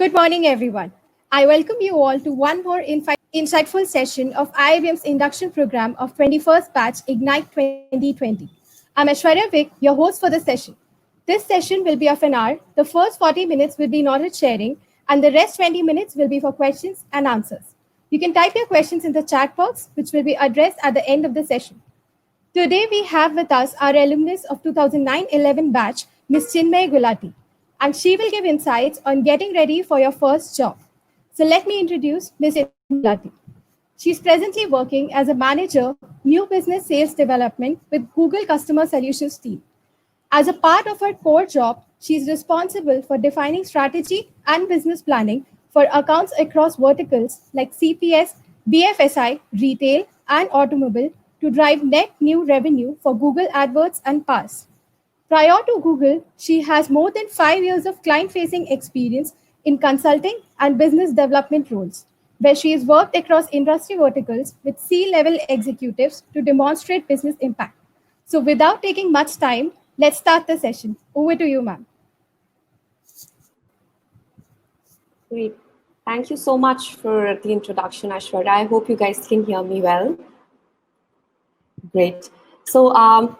Good morning, everyone. I welcome you all to one more insightful session of IIBM's induction program of 21st Batch Ignite 2020. I'm Aishwarya Vik, your host for the session. This session will be of an hour. The first 40 minutes will be knowledge sharing, and the rest 20 minutes will be for questions and answers. You can type your questions in the chat box, which will be addressed at the end of the session. Today, we have with us our alumnus of 2009-11 batch, Ms. Chinmay Gulati, and she will give insights on getting ready for your first job. So let me introduce Ms. Chinmay Gulati. She's presently working as a manager, new business sales development with Google Customer Solutions team. As a part of her core job, she's responsible for defining strategy and business planning for accounts across verticals like CPS, BFSI, retail, and automobile to drive net new revenue for Google AdWords and PaaS. Prior to Google, she has more than 5 years of client facing experience in consulting and business development roles, where she has worked across industry verticals with C level executives to demonstrate business impact. So, without taking much time, let's start the session. Over to you, ma'am. Great. Thank you so much for the introduction, Aishwarya. I hope you guys can hear me well. Great. So,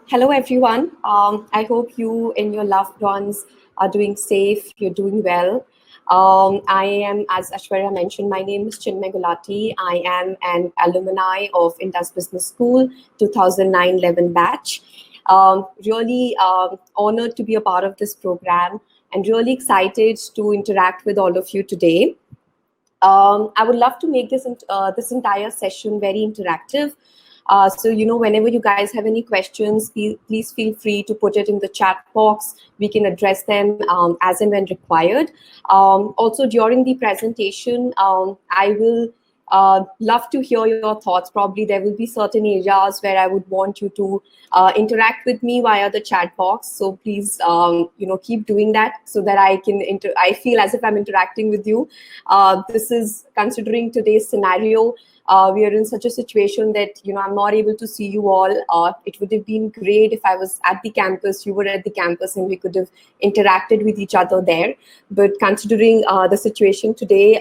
hello everyone. I hope you and your loved ones are doing safe, you're doing well. I am, as Aishwarya mentioned, my name is Chinmay Gulati. I am an alumni of Indus Business School 2009-11 batch. Really honored to be a part of this program and really excited to interact with all of you today. I would love to make this entire session very interactive. So, whenever you guys have any questions, please feel free to put it in the chat box. We can address them as and when required. Also, during the presentation, I will love to hear your thoughts. Probably there will be certain areas where I would want you to interact with me via the chat box. So please, keep doing that so that I feel as if I'm interacting with you. This is considering today's scenario. We are in such a situation that, I'm not able to see you all. It would have been great if I was at the campus, you were at the campus, and we could have interacted with each other there. But considering the situation today,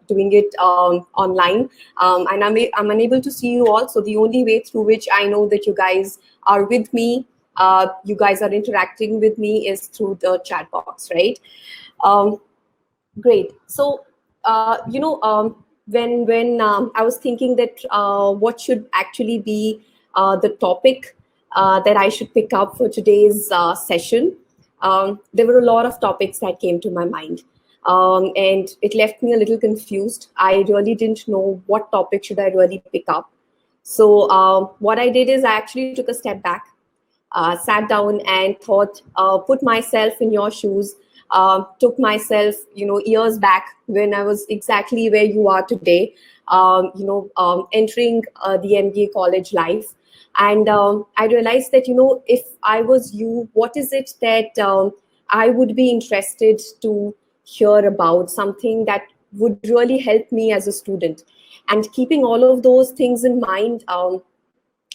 doing it online, and I'm unable to see you all. So the only way through which I know that you guys are with me, you guys are interacting with me is through the chat box, right? Great. So, when I was thinking that what should actually be the topic that I should pick up for today's session, there were a lot of topics that came to my mind. And it left me a little confused. I really didn't know what topic should I really pick up. So what I did is I actually took a step back, sat down and thought, put myself in your shoes, took myself, years back when I was exactly where you are today, entering the MBA college life. And I realized that, if I was you, what is it that I would be interested to hear about, something that would really help me as a student. And keeping all of those things in mind,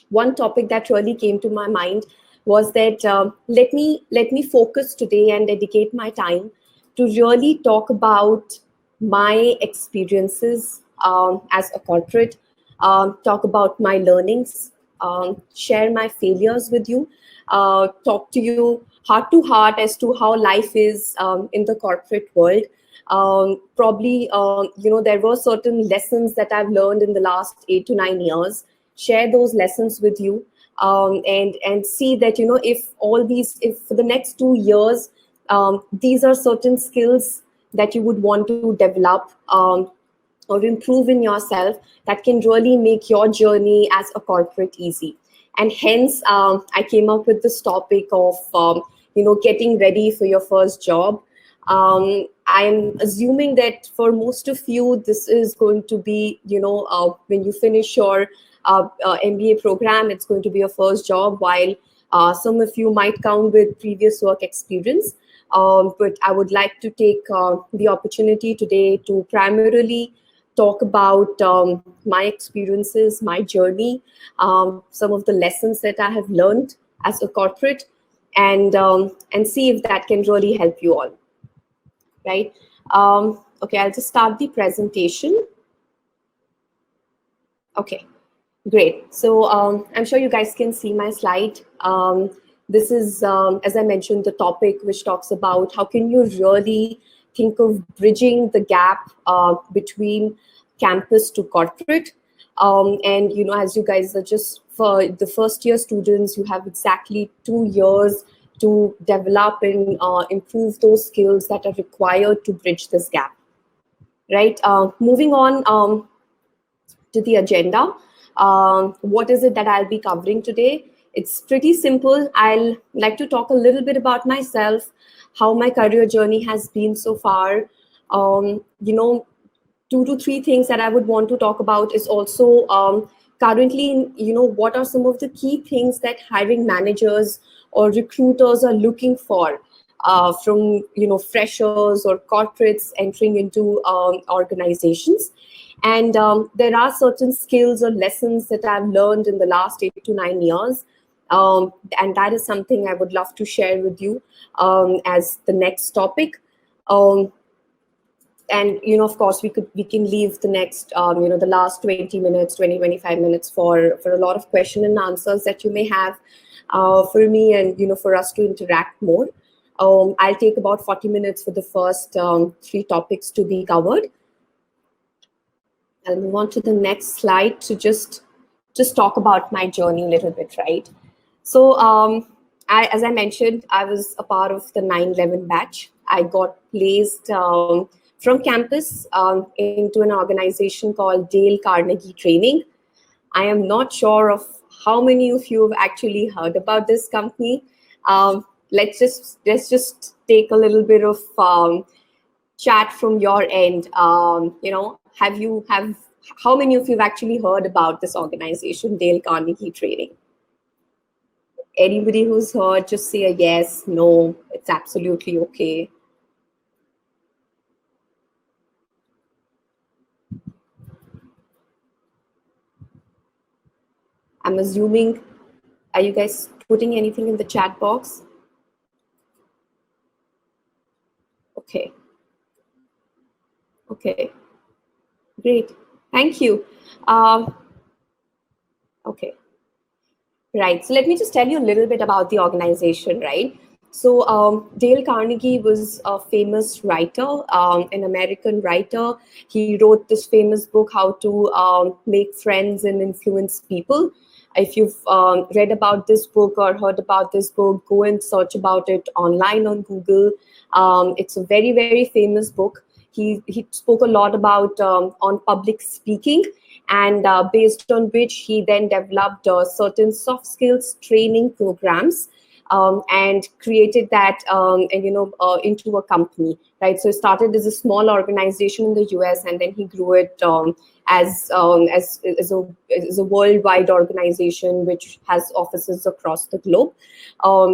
one topic that really came to my mind was that let me focus today and dedicate my time to really talk about my experiences as a corporate, talk about my learnings, share my failures with you, talk to you heart to heart as to how life is in the corporate world. Probably, there were certain lessons that I've learned in the last 8 to 9 years, share those lessons with you. And see that, if for the next 2 years, these are certain skills that you would want to develop or improve in yourself that can really make your journey as a corporate easy. And hence, I came up with this topic of, getting ready for your first job. I'm assuming that for most of you, this is going to be, when you finish your MBA program, it's going to be your first job, while some of you might count with previous work experience. But I would like to take the opportunity today to primarily talk about my experiences, my journey, some of the lessons that I have learned as a corporate, and see if that can really help you all. Right. Okay, I'll just start the presentation. Okay, great. So I'm sure you guys can see my slide. This is, as I mentioned, the topic which talks about how can you really think of bridging the gap between campus to corporate. And, as you guys are just for the first year students, you have exactly 2 years to develop and improve those skills that are required to bridge this gap. Right. Moving on. To the agenda. What is it that I'll be covering today? It's pretty simple. I'll like to talk a little bit about myself, how my career journey has been so far. Um, you know, 2 to 3 things that I would want to talk about is also currently, what are some of the key things that hiring managers or recruiters are looking for from, freshers or corporates entering into organizations. And there are certain skills or lessons that I've learned in the last 8 to 9 years. And that is something I would love to share with you as the next topic. Um, and of course we can leave the next the last 20 minutes, 20-25 minutes for a lot of question and answers that you may have for me, and for us to interact more. I'll take about 40 minutes for the first 3 topics to be covered. I'll move on to the next slide to just talk about my journey a little bit, right? So, as I mentioned, I was a part of the 9/11 batch. I got placed from campus into an organization called Dale Carnegie Training. I am not sure of how many of you have actually heard about this company. Let's just take a little bit of chat from your end. Have how many of you have actually heard about this organization, Dale Carnegie Training? Anybody who's heard, just say a yes, no, it's absolutely okay. I'm assuming, are you guys putting anything in the chat box? Okay. Okay. Great. Thank you. Okay. Right. So let me just tell you a little bit about the organization, right? So Dale Carnegie was a famous writer, an American writer. He wrote this famous book, How to Make Friends and Influence People. If you've read about this book or heard about this book, go and search about it online on Google. It's a very, very famous book. He spoke a lot about on public speaking, and based on which he then developed certain soft skills training programs, and created that into a company, right? So it started as a small organization in the US, and then he grew it as a worldwide organization which has offices across the globe.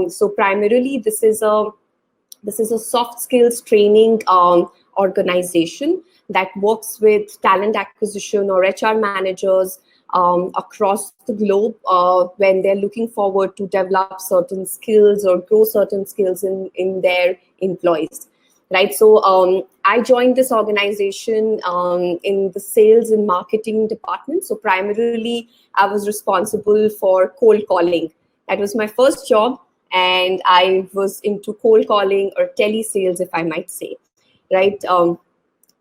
So primarily this is a soft skills training organization that works with talent acquisition or HR managers across the globe when they're looking forward to develop certain skills or grow certain skills in their employees. Right. So I joined this organization in the sales and marketing department. So primarily, I was responsible for cold calling. That was my first job, and I was into cold calling or telesales, if I might say. Right.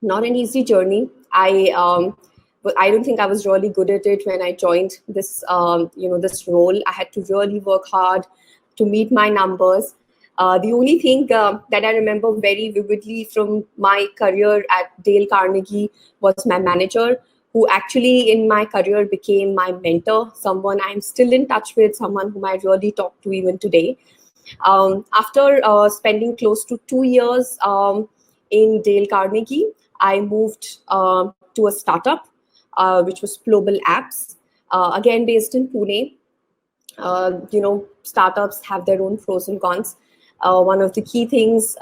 Not an easy journey. But I don't think I was really good at it when I joined this role. I had to really work hard to meet my numbers. The only thing that I remember very vividly from my career at Dale Carnegie was my manager, who actually in my career became my mentor, someone I'm still in touch with, someone whom I really talk to even today. After spending close to 2 years in Dale Carnegie, I moved to a startup, which was Global Apps, again based in Pune. Startups have their own pros and cons. One of the key things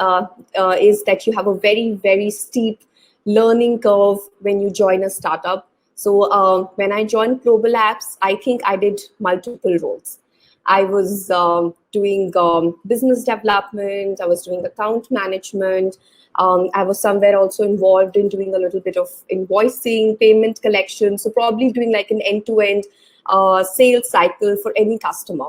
is that you have a very, very steep learning curve when you join a startup. So when I joined Global Apps, I think I did multiple roles. I was doing business development. I was doing account management. I was somewhere also involved in doing a little bit of invoicing, payment collection. So probably doing like an end-to-end sales cycle for any customer,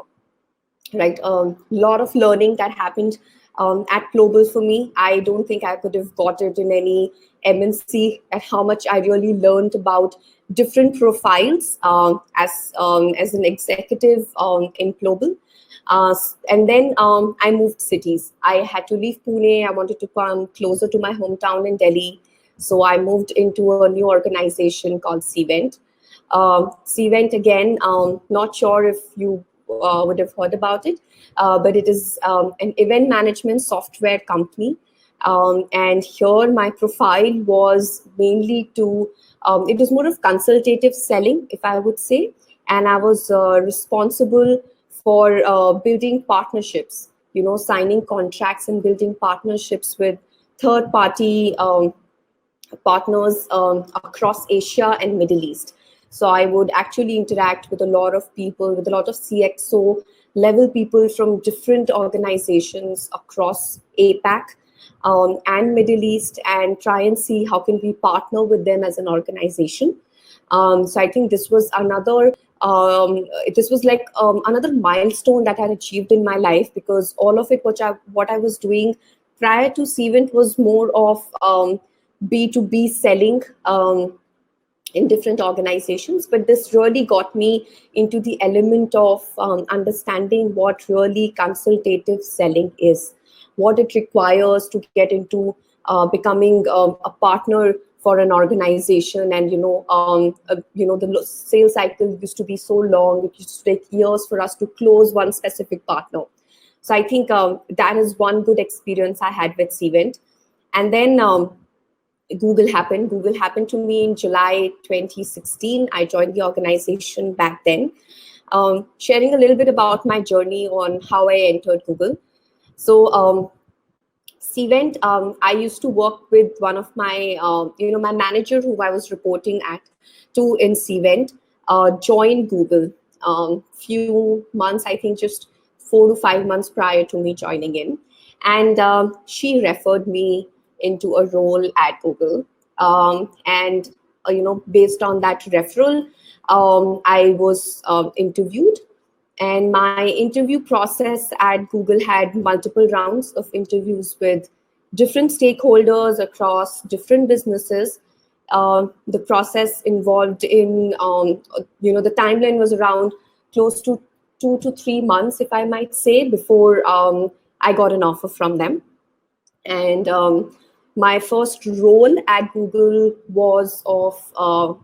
right? A lot of learning that happened at Global for me. I don't think I could have got it in any MNC, at how much I really learned about different profiles as an executive in Global. And then I moved cities. I had to leave Pune. I wanted to come closer to my hometown in Delhi. So I moved into a new organization called Cvent. Cvent, again, not sure if you would have heard about it, but it is an event management software company. And here my profile was mainly it was more of consultative selling, if I would say. And I was responsible for building partnerships, signing contracts and building partnerships with third party partners across Asia and Middle East. So I would actually interact with a lot of people, with a lot of CXO level people from different organizations across APAC and Middle East, and try and see how can we partner with them as an organization. So I think this was like another milestone that I had achieved in my life, because all of it, what I was doing prior to Cvent was more of B2B selling in different organizations. But this really got me into the element of understanding what really consultative selling is, what it requires to get into becoming a partner for an organization. And the sales cycle used to be so long; it used to take years for us to close one specific partner. So I think that is one good experience I had with Cvent. And then Google happened. Google happened to me in July 2016. I joined the organization back then. Sharing a little bit about my journey on how I entered Google. So Cvent, I used to work with one of my, my manager who I was reporting to in Cvent, joined Google few months, I think just 4 to 5 months prior to me joining in. And she referred me into a role at Google. And, based on that referral, I was interviewed. And my interview process at Google had multiple rounds of interviews with different stakeholders across different businesses. The process involved the timeline was around close to 2 to 3 months, if I might say, before I got an offer from them. And my first role at Google was of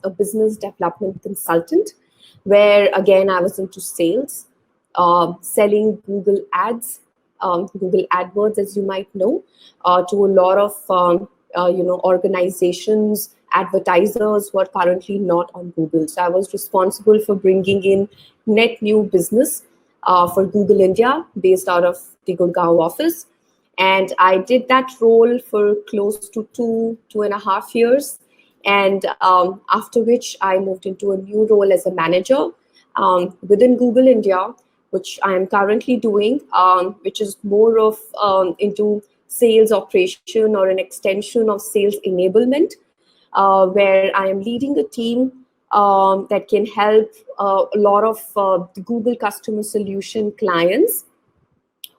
a business development consultant, where again I was into sales, selling Google ads, Google AdWords, as you might know, to a lot of organizations, advertisers who are currently not on Google. So I was responsible for bringing in net new business for Google India, based out of the Gurgaon office. And I did that role for close to 2.5 years. And after which I moved into a new role as a manager within Google India, which I am currently doing, which is more of into sales operation or an extension of sales enablement, where I am leading a team that can help a lot of the Google customer solution clients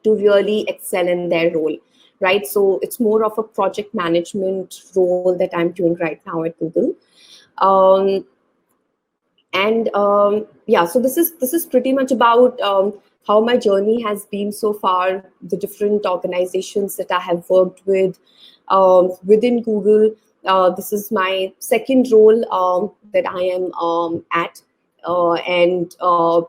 to really excel in their role, right? So it's more of a project management role that I'm doing right now at Google. Um, and so this is pretty much about how my journey has been so far, the different organizations that I have worked with within Google. This is my second role that I am at. And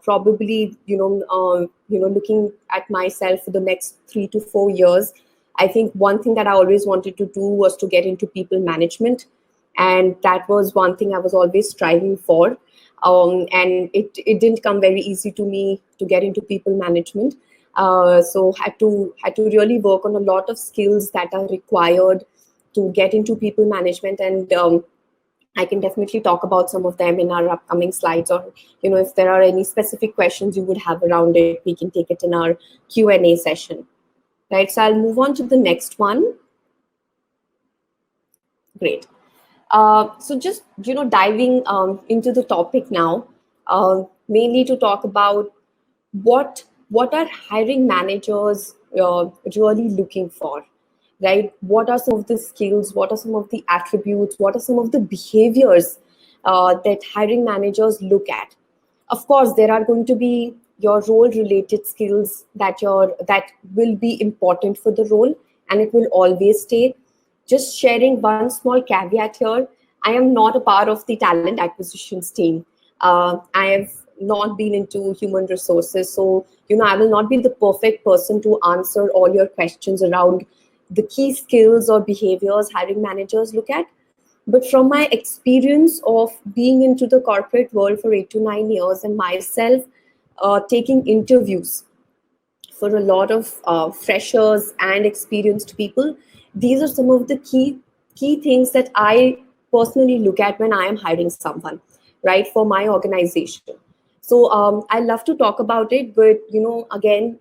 probably looking at myself for the next 3 to 4 years, I think one thing that I always wanted to do was to get into people management, and that was one thing I was always striving for. And it didn't come very easy to me to get into people management. So had to really work on a lot of skills that are required to get into people management. And I can definitely talk about some of them in our upcoming slides, or if there are any specific questions you would have around it, we can take it in our Q&A session. Right, so I'll move on to the next one. Great. So just diving into the topic now, mainly to talk about what are hiring managers really looking for, right? What are some of the skills? What are some of the attributes? What are some of the behaviors that hiring managers look at? Of course, there are going to be your role related skills that will be important for the role, and it will always stay. Just sharing one small caveat here, I am not a part of the talent acquisitions team. I have not been into human resources, so I will not be the perfect person to answer all your questions around the key skills or behaviors hiring managers look at. But from my experience of being into the corporate world for 8 to 9 years, and myself taking interviews for a lot of freshers and experienced people, these are some of the key things that I personally look at when I am hiring someone, right, for my organization. So I love to talk about it, but again,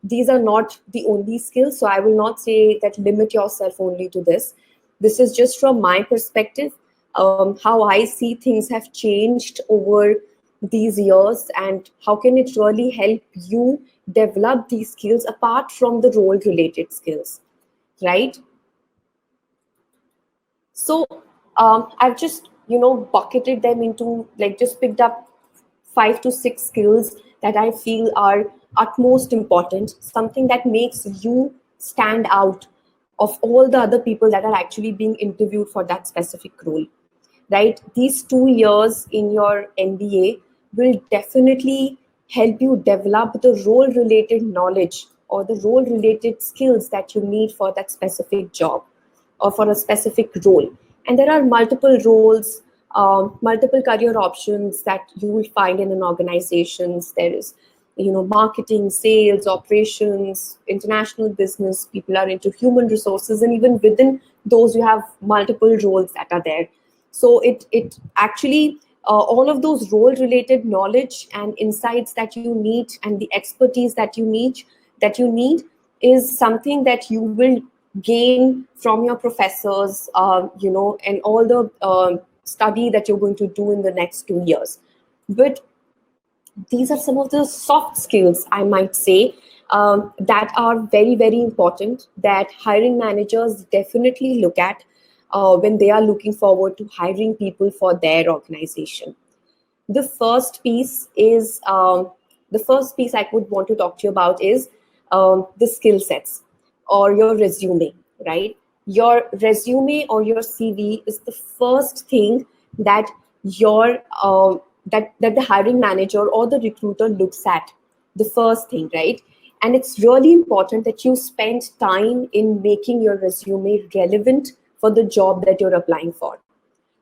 these are not the only skills. So I will not say that limit yourself only to this. This is just from my perspective, how I see things have changed over these years, and how can it really help you develop these skills apart from the role related skills, right? So I've just bucketed them into, like, just picked up 5 to 6 skills that I feel are utmost important, something that makes you stand out of all the other people that are actually being interviewed for that specific role, right? These 2 years in your MBA will definitely help you develop the role related knowledge or the role related skills that you need for that specific job or for a specific role. And there are multiple roles, multiple career options that you will find in an organizations. There is marketing, sales, operations, international business. People are into human resources, and even within those you have multiple roles that are there. So it actually, all of those role related knowledge and insights that you need, and the expertise that you need is something that you will gain from your professors, and all the study that you're going to do in the next 2 years. But these are some of the soft skills, I might say, that are very, very important, that hiring managers definitely look at when they are looking forward to hiring people for their organization. The first piece is the first piece I would want to talk to you about is the skill sets or your resume, right? Your resume or your CV is the first thing that your that the hiring manager or the recruiter looks at, the first thing, right? And it's really important that you spend time in making your resume relevant for the job that you're applying for.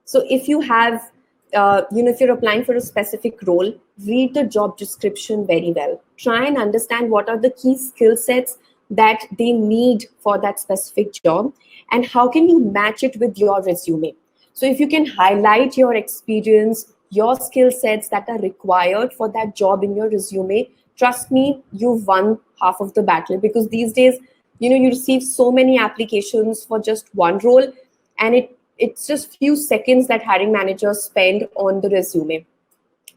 So if you have, if you're applying for a specific role, read the job description very well. Try and understand what are the key skill sets that they need for that specific job, and how can you match it with your resume. So if you can highlight your experience, your skill sets that are required for that job in your resume, trust me, you've won half of the battle. Because these days, you receive so many applications for just one role, and it's just few seconds that hiring managers spend on the resume.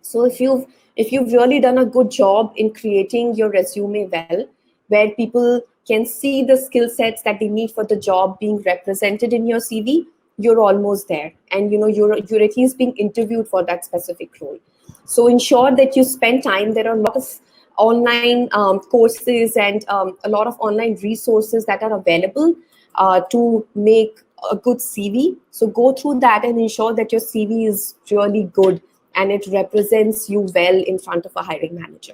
So if you've really done a good job in creating your resume well, where people can see the skill sets that they need for the job being represented in your CV, you're almost there, and you're at least being interviewed for that specific role. So ensure that you spend time. There are a lot of online courses and a lot of online resources that are available to make a good CV. So go through that and ensure that your CV is really good and it represents you well in front of a hiring manager,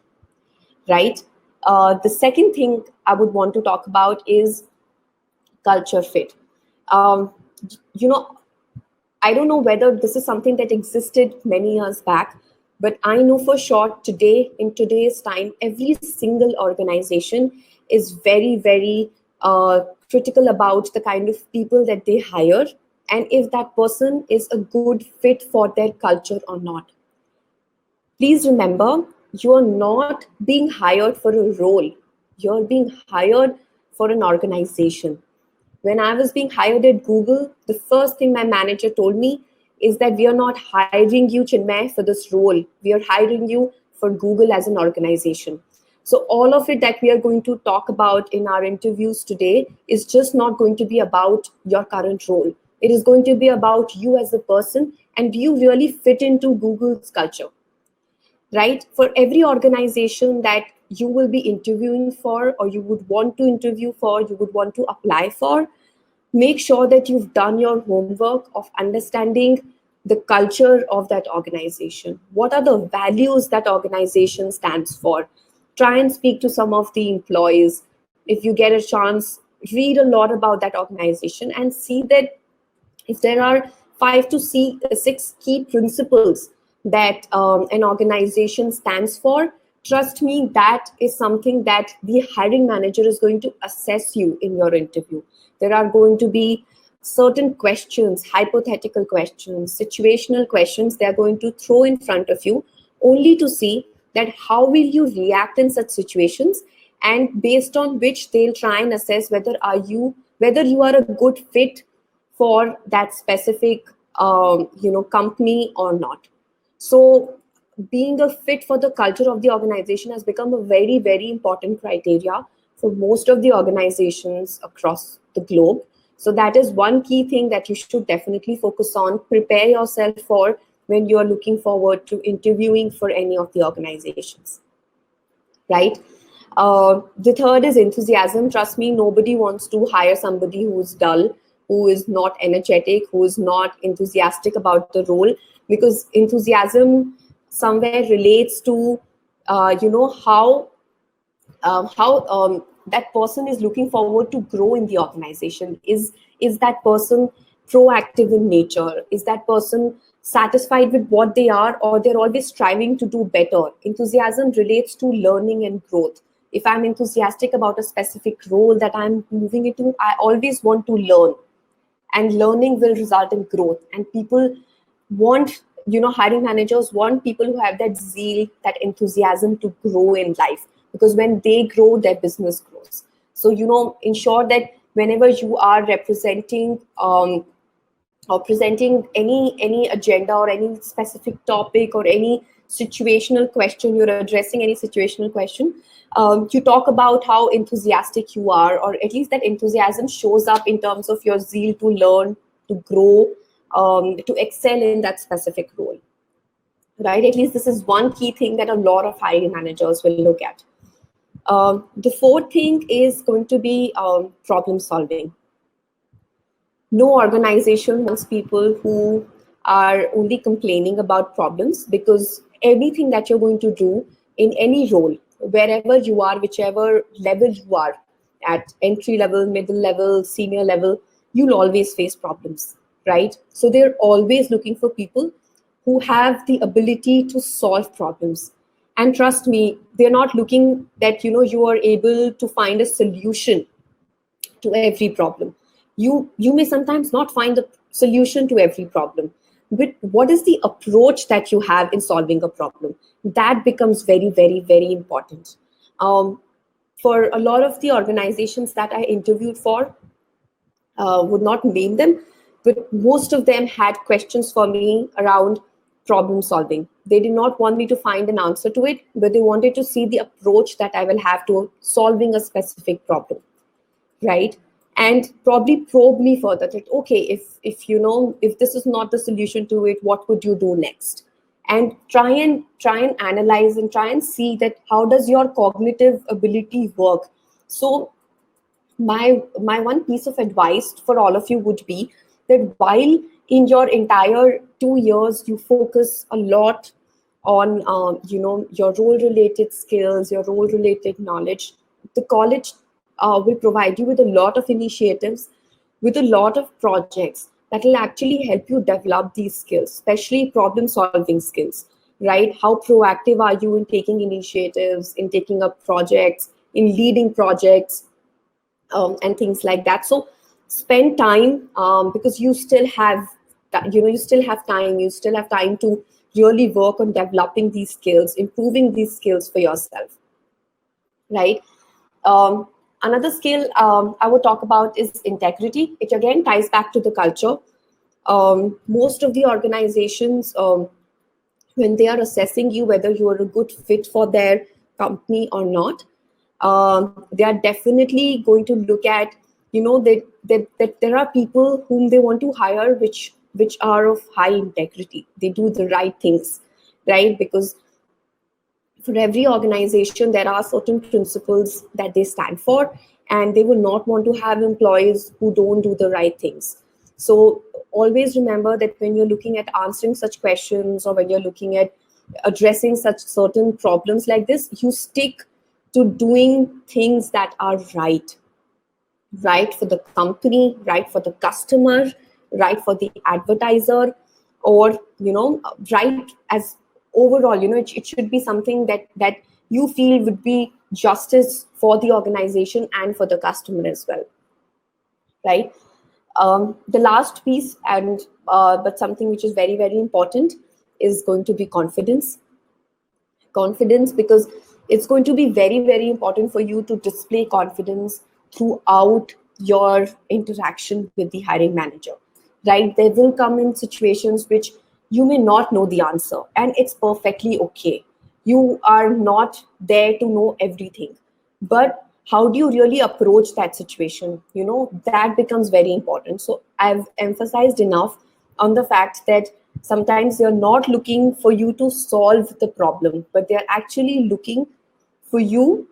right? The second thing I would want to talk about is culture fit. Um, you know, I don't know whether this is something that existed many years back, but I know for sure today, in today's time, every single organization is very, very critical about the kind of people that they hire, and if that person is a good fit for their culture or not. Please remember, you are not being hired for a role, you're being hired for an organization. When I was being hired at Google, the first thing my manager told me is that we are not hiring you, Chinmay, for this role. We are hiring you for Google as an organization. So, all of it that we are going to talk about in our interviews today is just not going to be about your current role. It is going to be about you as a person and do you really fit into Google's culture, right? For every organization that you will be interviewing for, or you would want to interview for, you would want to apply for, make sure that you've done your homework of understanding the culture of that organization. What are the values that organization stands for? Try and speak to some of the employees. If you get a chance, read a lot about that organization and see that if there are 6 key principles that an organization stands for, trust me, that is something that the hiring manager is going to assess you in your interview. There are going to be certain questions, hypothetical questions, situational questions they are going to throw in front of you only to see that how will you react in such situations, and based on which they'll try and assess whether you are a good fit for that specific company or not. So being a fit for the culture of the organization has become a very, very important criteria for most of the organizations across the globe. So that is one key thing that you should definitely focus on, prepare yourself for when you are looking forward to interviewing for any of the organizations, right? The third is enthusiasm. Trust me, nobody wants to hire somebody who's dull, who is not energetic, who is not enthusiastic about the role, because enthusiasm somewhere relates to, how that person is looking forward to grow in the organization. Is that person proactive in nature? Is that person satisfied with what they are, or they're always striving to do better? Enthusiasm relates to learning and growth. If I'm enthusiastic about a specific role that I'm moving into, I always want to learn, and learning will result in growth. And people want, hiring managers want people who have that zeal, that enthusiasm to grow in life, because when they grow, their business grows. So ensure that whenever you are representing or presenting any agenda or any specific topic or any situational question, you're addressing any situational question, you talk about how enthusiastic you are, or at least that enthusiasm shows up in terms of your zeal to learn, to grow, to excel in that specific role, right? At least this is one key thing that a lot of hiring managers will look at. The fourth thing is going to be problem solving. No organization wants people who are only complaining about problems, because everything that you're going to do in any role, wherever you are, whichever level you are at, entry level, middle level, senior level, you'll always face problems, right? So they're always looking for people who have the ability to solve problems. And trust me, they're not looking that you are able to find a solution to every problem. You may sometimes not find the solution to every problem, but what is the approach that you have in solving a problem? That becomes very, very, very important. For a lot of the organizations that I interviewed for, would not name them, but most of them had questions for me around problem solving. They did not want me to find an answer to it, but they wanted to see the approach that I will have to solving a specific problem, right? And probably probe me further that, okay, if this is not the solution to it, what would you do next? And try and analyze and try and see that how does your cognitive ability work. So my one piece of advice for all of you would be that while in your entire 2 years you focus a lot on your role related skills, your role related knowledge, the college will provide you with a lot of initiatives, with a lot of projects that will actually help you develop these skills, especially problem solving skills, right? How proactive are you in taking initiatives, in taking up projects, in leading projects, and things like that. So spend time, because you still have you still have time, you still have time to really work on developing these skills, improving these skills for yourself, right? Another skill I would talk about is integrity. It again ties back to the culture. Most of the organizations, when they are assessing you whether you are a good fit for their company or not, they are definitely going to look at, that there are people whom they want to hire, which are of high integrity. They do the right things, right? Because for every organization there are certain principles that they stand for, and they will not want to have employees who don't do the right things. So always remember that when you're looking at answering such questions, or when you're looking at addressing such certain problems like this, you stick to doing things that are right for the company, right for the customer, right for the advertiser, or right as overall. It should be something that you feel would be justice for the organization and for the customer as well, right? The last piece, and but something which is very, very important, is going to be confidence, because it's going to be very, very important for you to display confidence throughout your interaction with the hiring manager, right? There will come in situations which you may not know the answer, and it's perfectly okay. You are not there to know everything, but how do you really approach that situation? That becomes very important. So I've emphasized enough on the fact that sometimes they're not looking for you to solve the problem, but they're actually looking for you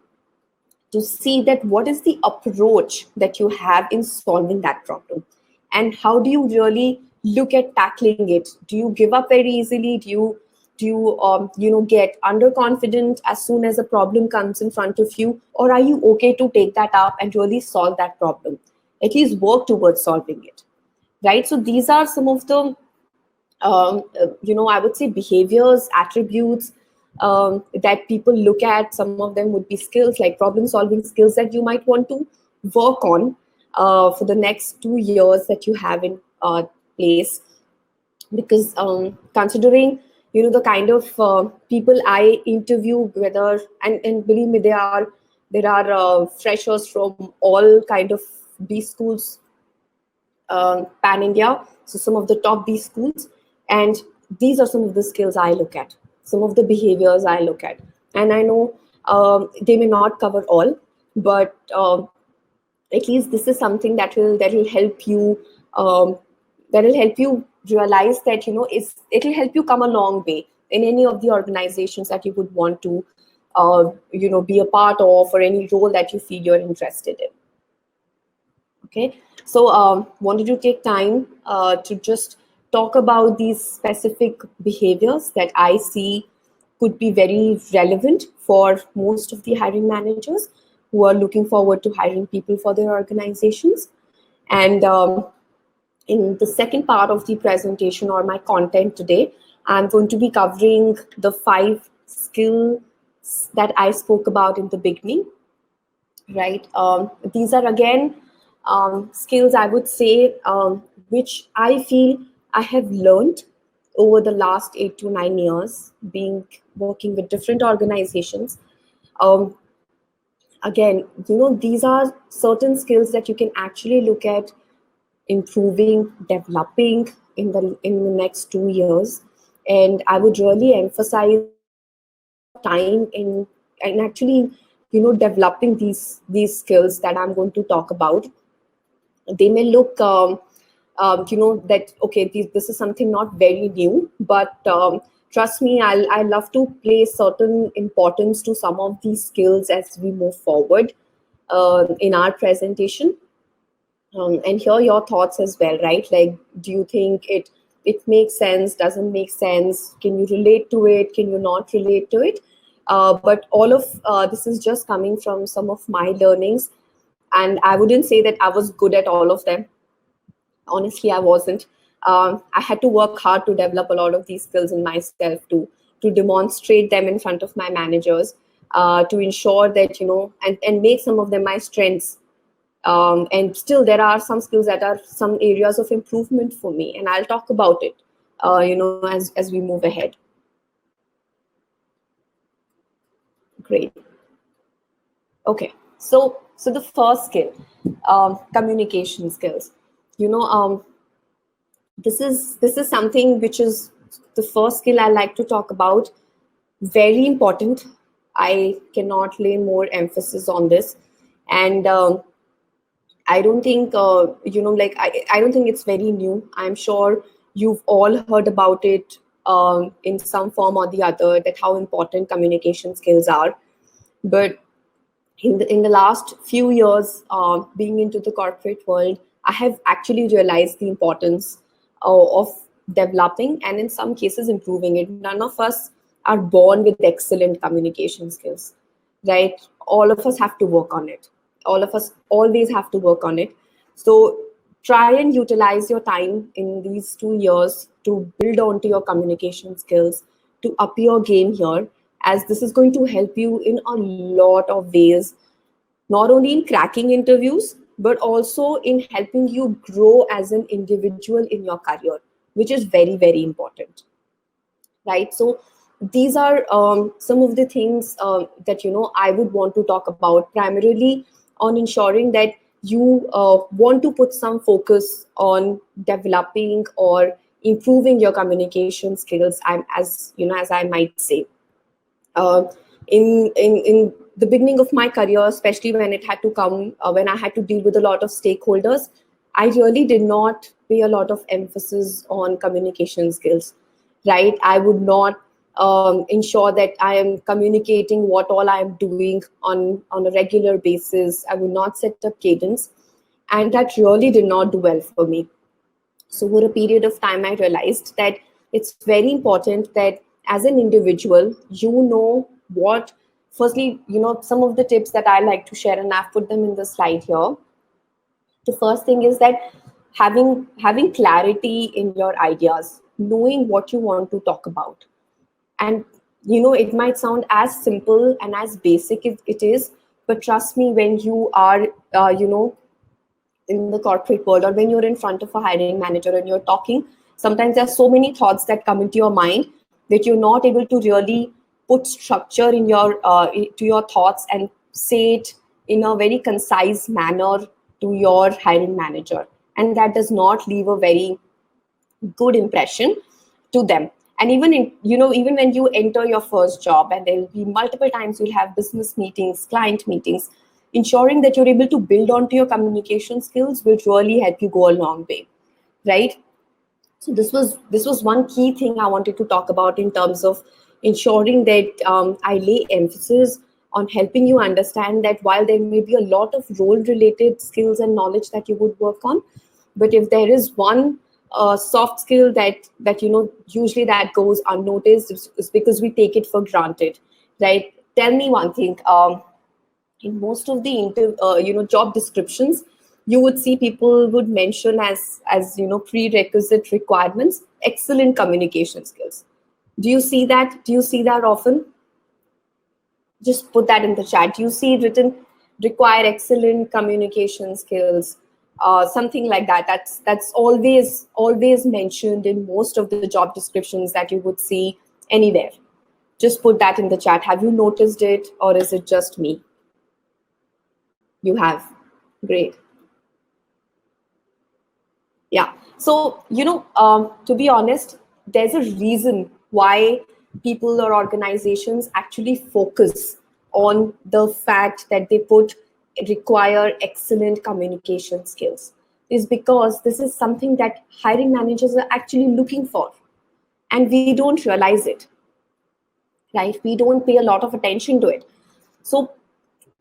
to see that what is the approach that you have in solving that problem, and how do you really look at tackling it. Do you give up very easily? Do you get underconfident as soon as a problem comes in front of you, or are you okay to take that up and really solve that problem, at least work towards solving it, right? So these are some of the I would say behaviors, attributes, that people look at. Some of them would be skills like problem solving skills that you might want to work on for the next 2 years that you have in place. Because considering the kind of people I interview, whether and believe me, there are freshers from all kind of B schools, pan India, so some of the top B schools, and these are some of the skills I look at, some of the behaviors I look at, and I know they may not cover all, but at least this is something that will help you, um, that will help you realize that it'll help you come a long way in any of the organizations that you would want to be a part of, or any role that you feel you're interested in. Okay, so wanted to take time to just talk about these specific behaviors that I see could be very relevant for most of the hiring managers who are looking forward to hiring people for their organizations. And in the second part of the presentation, or my content today, I'm going to be covering the 5 skills that I spoke about in the beginning, right? These are again skills, I would say, which I feel I have learned over the last 8 to 9 years, being working with different organizations. Um, Again, these are certain skills that you can actually look at improving, developing in the next 2 years. And I would really emphasize that if you put a lot of time in actually developing these skills that I'm going to talk about, they may look that okay, this is something not very new, but trust me, I love to place certain importance to some of these skills as we move forward in our presentation, and hear your thoughts as well, right? Like, do you think it makes sense, doesn't make sense, can you relate to it, can you not relate to it? But all of this is just coming from some of my learnings, and I wouldn't say that I was good at all of them. Honestly, I wasn't. I had to work hard to develop a lot of these skills in myself, to demonstrate them in front of my managers, to ensure that and make some of them my strengths, And still there are some skills that are some areas of improvement for me, and I'll talk about it as we move ahead. Great. Okay, so the first skill, communication skills. You know, this is something which is the first skill I like to talk about. Very important. I cannot lay more emphasis on this, and I don't think like I don't think it's very new. I'm sure you've all heard about it in some form or the other, that how important communication skills are. But in the last few years, being into the corporate world, I have actually realized the importance of developing and in some cases improving it. None of us are born with excellent communication skills, right? All of us have to work on it. All of us always have to work on it. So try and utilize your time in these 2 years to build onto your communication skills, to up your game here, as this is going to help you in a lot of ways, not only in cracking interviews, but also in helping you grow as an individual in your career, which is very, very important, right? So these are some of the things that I would want to talk about, primarily on ensuring that you want to put some focus on developing or improving your communication skills. As I might say, uh, in the beginning of my career, especially when it had to come when I had to deal with a lot of stakeholders, I really did not pay a lot of emphasis on communication skills. Right, I would not ensure that I am communicating what all I am doing on a regular basis. I would not set up cadence, and that really did not do well for me. So over a period of time, I realized that it's very important that as an individual, what, firstly, some of the tips that I like to share, and I've put them in the slide here. The first thing is that having clarity in your ideas, knowing what you want to talk about. And it might sound as simple and as basic as it is, but trust me, when you are in the corporate world, or when you're in front of a hiring manager and you're talking, sometimes there's so many thoughts that come into your mind that you're not able to really put structure in your to your thoughts and say it in a very concise manner to your hiring manager, and that does not leave a very good impression to them. And even when you enter your first job, and there will be multiple times you'll have business meetings, client meetings, ensuring that you're able to build onto your communication skills will really help you go a long way, right? So this was one key thing I wanted to talk about in terms of ensuring that I lay emphasis on helping you understand that while there may be a lot of role related skills and knowledge that you would work on, but if there is one soft skill that usually that goes unnoticed, is because we take it for granted, right? Tell me one thing. In most of the job descriptions, you would see people would mention as prerequisite requirements excellent communication skills. Do you see that often? Just put that in the chat. You see written require excellent communication skills, something like that. That's always mentioned in most of the job descriptions that you would see anywhere. Just put that in the chat. Have you noticed it, or is it just me? You have. Great. Yeah. So, to be honest, there's a reason why people or organizations actually focus on the fact that they require excellent communication skills, is because this is something that hiring managers are actually looking for, and we don't realize it, right? We don't pay a lot of attention to it. So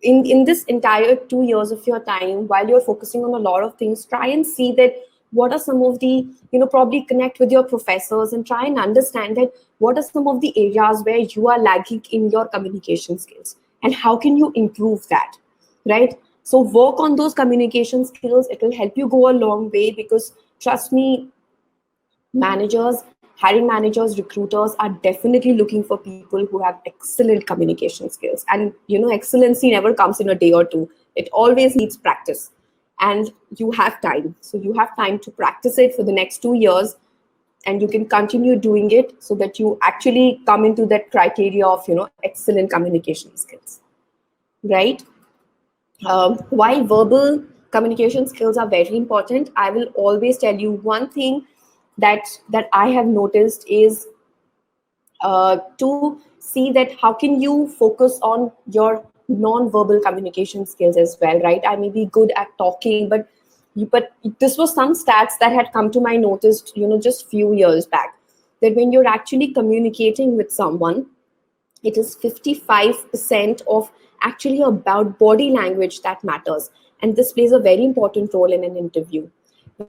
in this entire 2 years of your time, while you're focusing on a lot of things, try and see that what are some of the, probably connect with your professors and try and understand that what are some of the areas where you are lagging in your communication skills, and how can you improve that, right? So work on those communication skills. It will help you go a long way, because trust me, managers, hiring managers, recruiters are definitely looking for people who have excellent communication skills. And excellency never comes in a day or two. It always needs practice, and you have time. So you have time to practice it for the next 2 years, and you can continue doing it so that you actually come into that criteria of excellent communication skills, right? While verbal communication skills are very important, I will always tell you one thing that I have noticed is to see that how can you focus on your non-verbal communication skills as well, right? I may be good at talking, but this was some stats that had come to my notice, just few years back, that when you're actually communicating with someone, it is 55% of actually about body language that matters, and this plays a very important role in an interview,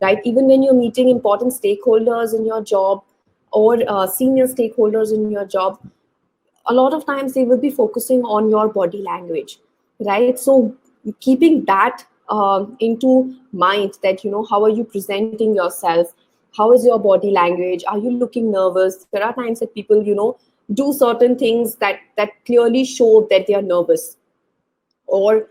right? Even when you're meeting important stakeholders in your job, or senior stakeholders in your job, a lot of times they will be focusing on your body language, right? So keeping that into mind, that how are you presenting yourself, how is your body language, are you looking nervous? There are times that people do certain things that clearly show that they are nervous, or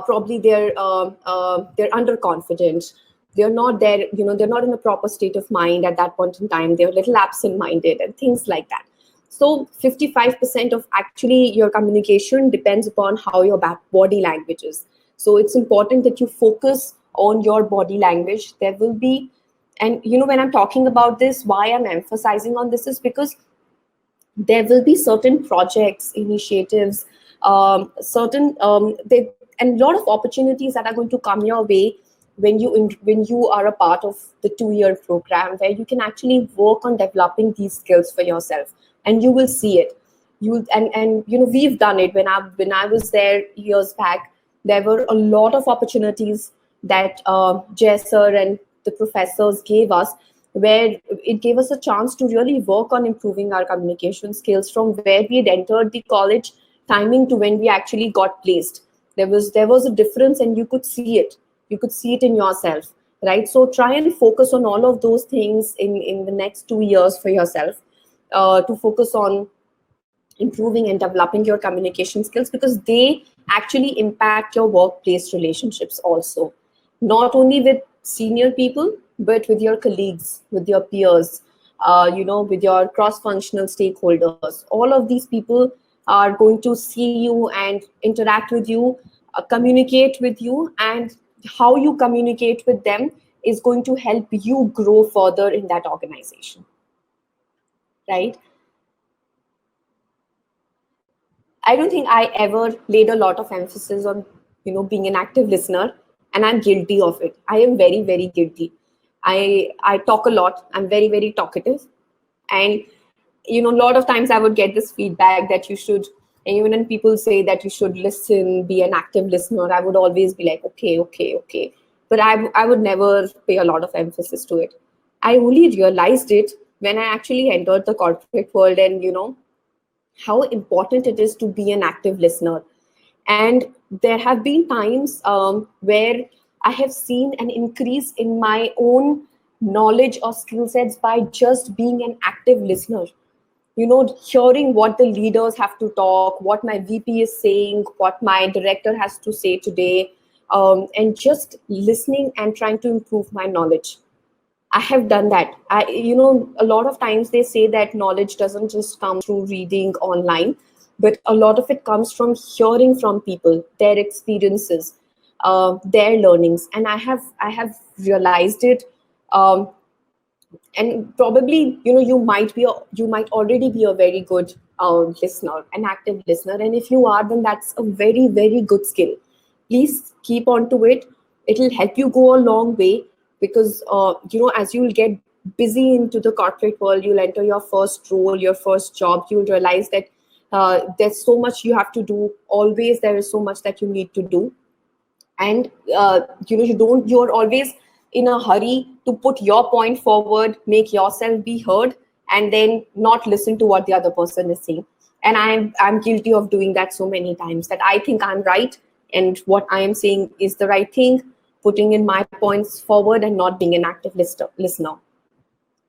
probably they're underconfident, they're not there, they're not in a proper state of mind at that point in time, they're a little absent minded and things like that. So 55% of actually your communication depends upon how your body language is. So it's important that you focus on your body language. There will be, and when I'm talking about this, why I'm emphasizing on this is because there will be certain projects, initiatives, certain and a lot of opportunities that are going to come your way when you are a part of the 2 year program, where you can actually work on developing these skills for yourself, and you will see it. And we've done it. When I was there years back, there were a lot of opportunities that Jay sir and the professors gave us, where it gave us a chance to really work on improving our communication skills from where we had entered the college timing to when we actually got placed. There was a difference, and you could see it. You could see it in yourself, right? So try and focus on all of those things in the next 2 years for yourself, to focus on improving and developing your communication skills, because they actually impact your workplace relationships also, not only with senior people, but with your colleagues, with your peers, with your cross-functional stakeholders. All of these people are going to see you and interact with you, communicate with you, and how you communicate with them is going to help you grow further in that organization, right? I don't think I ever laid a lot of emphasis on, being an active listener, and I'm guilty of it. I am very, very guilty. I talk a lot. I'm very, very talkative, and a lot of times I would get this feedback that you should. And even when people say that you should listen, be an active listener, I would always be like, okay, okay, okay. But I would never pay a lot of emphasis to it. I only realized it when I actually entered the corporate world, and how important it is to be an active listener. And there have been times where I have seen an increase in my own knowledge or skill sets by just being an active listener. Hearing what the leaders have to talk, what my VP is saying, what my director has to say today, and just listening and trying to improve my knowledge. I have done that. A lot of times they say that knowledge doesn't just come through reading online, but a lot of it comes from hearing from people, their experiences, their learnings, and I have realized it. Um, and probably, you might already be a very good listener, an active listener, and if you are, then that's a very, very good skill. Please keep on to it. It'll help you go a long way, because as you'll get busy into the corporate world, you'll enter your first role, your first job, you'll realize that there's so much you have to do. Always there is so much that you need to do, and you're always in a hurry to put your point forward, make yourself be heard, and then not listen to what the other person is saying. And I'm guilty of doing that so many times, that I think I'm right, and what I am saying is the right thing, putting in my points forward and not being an active listener,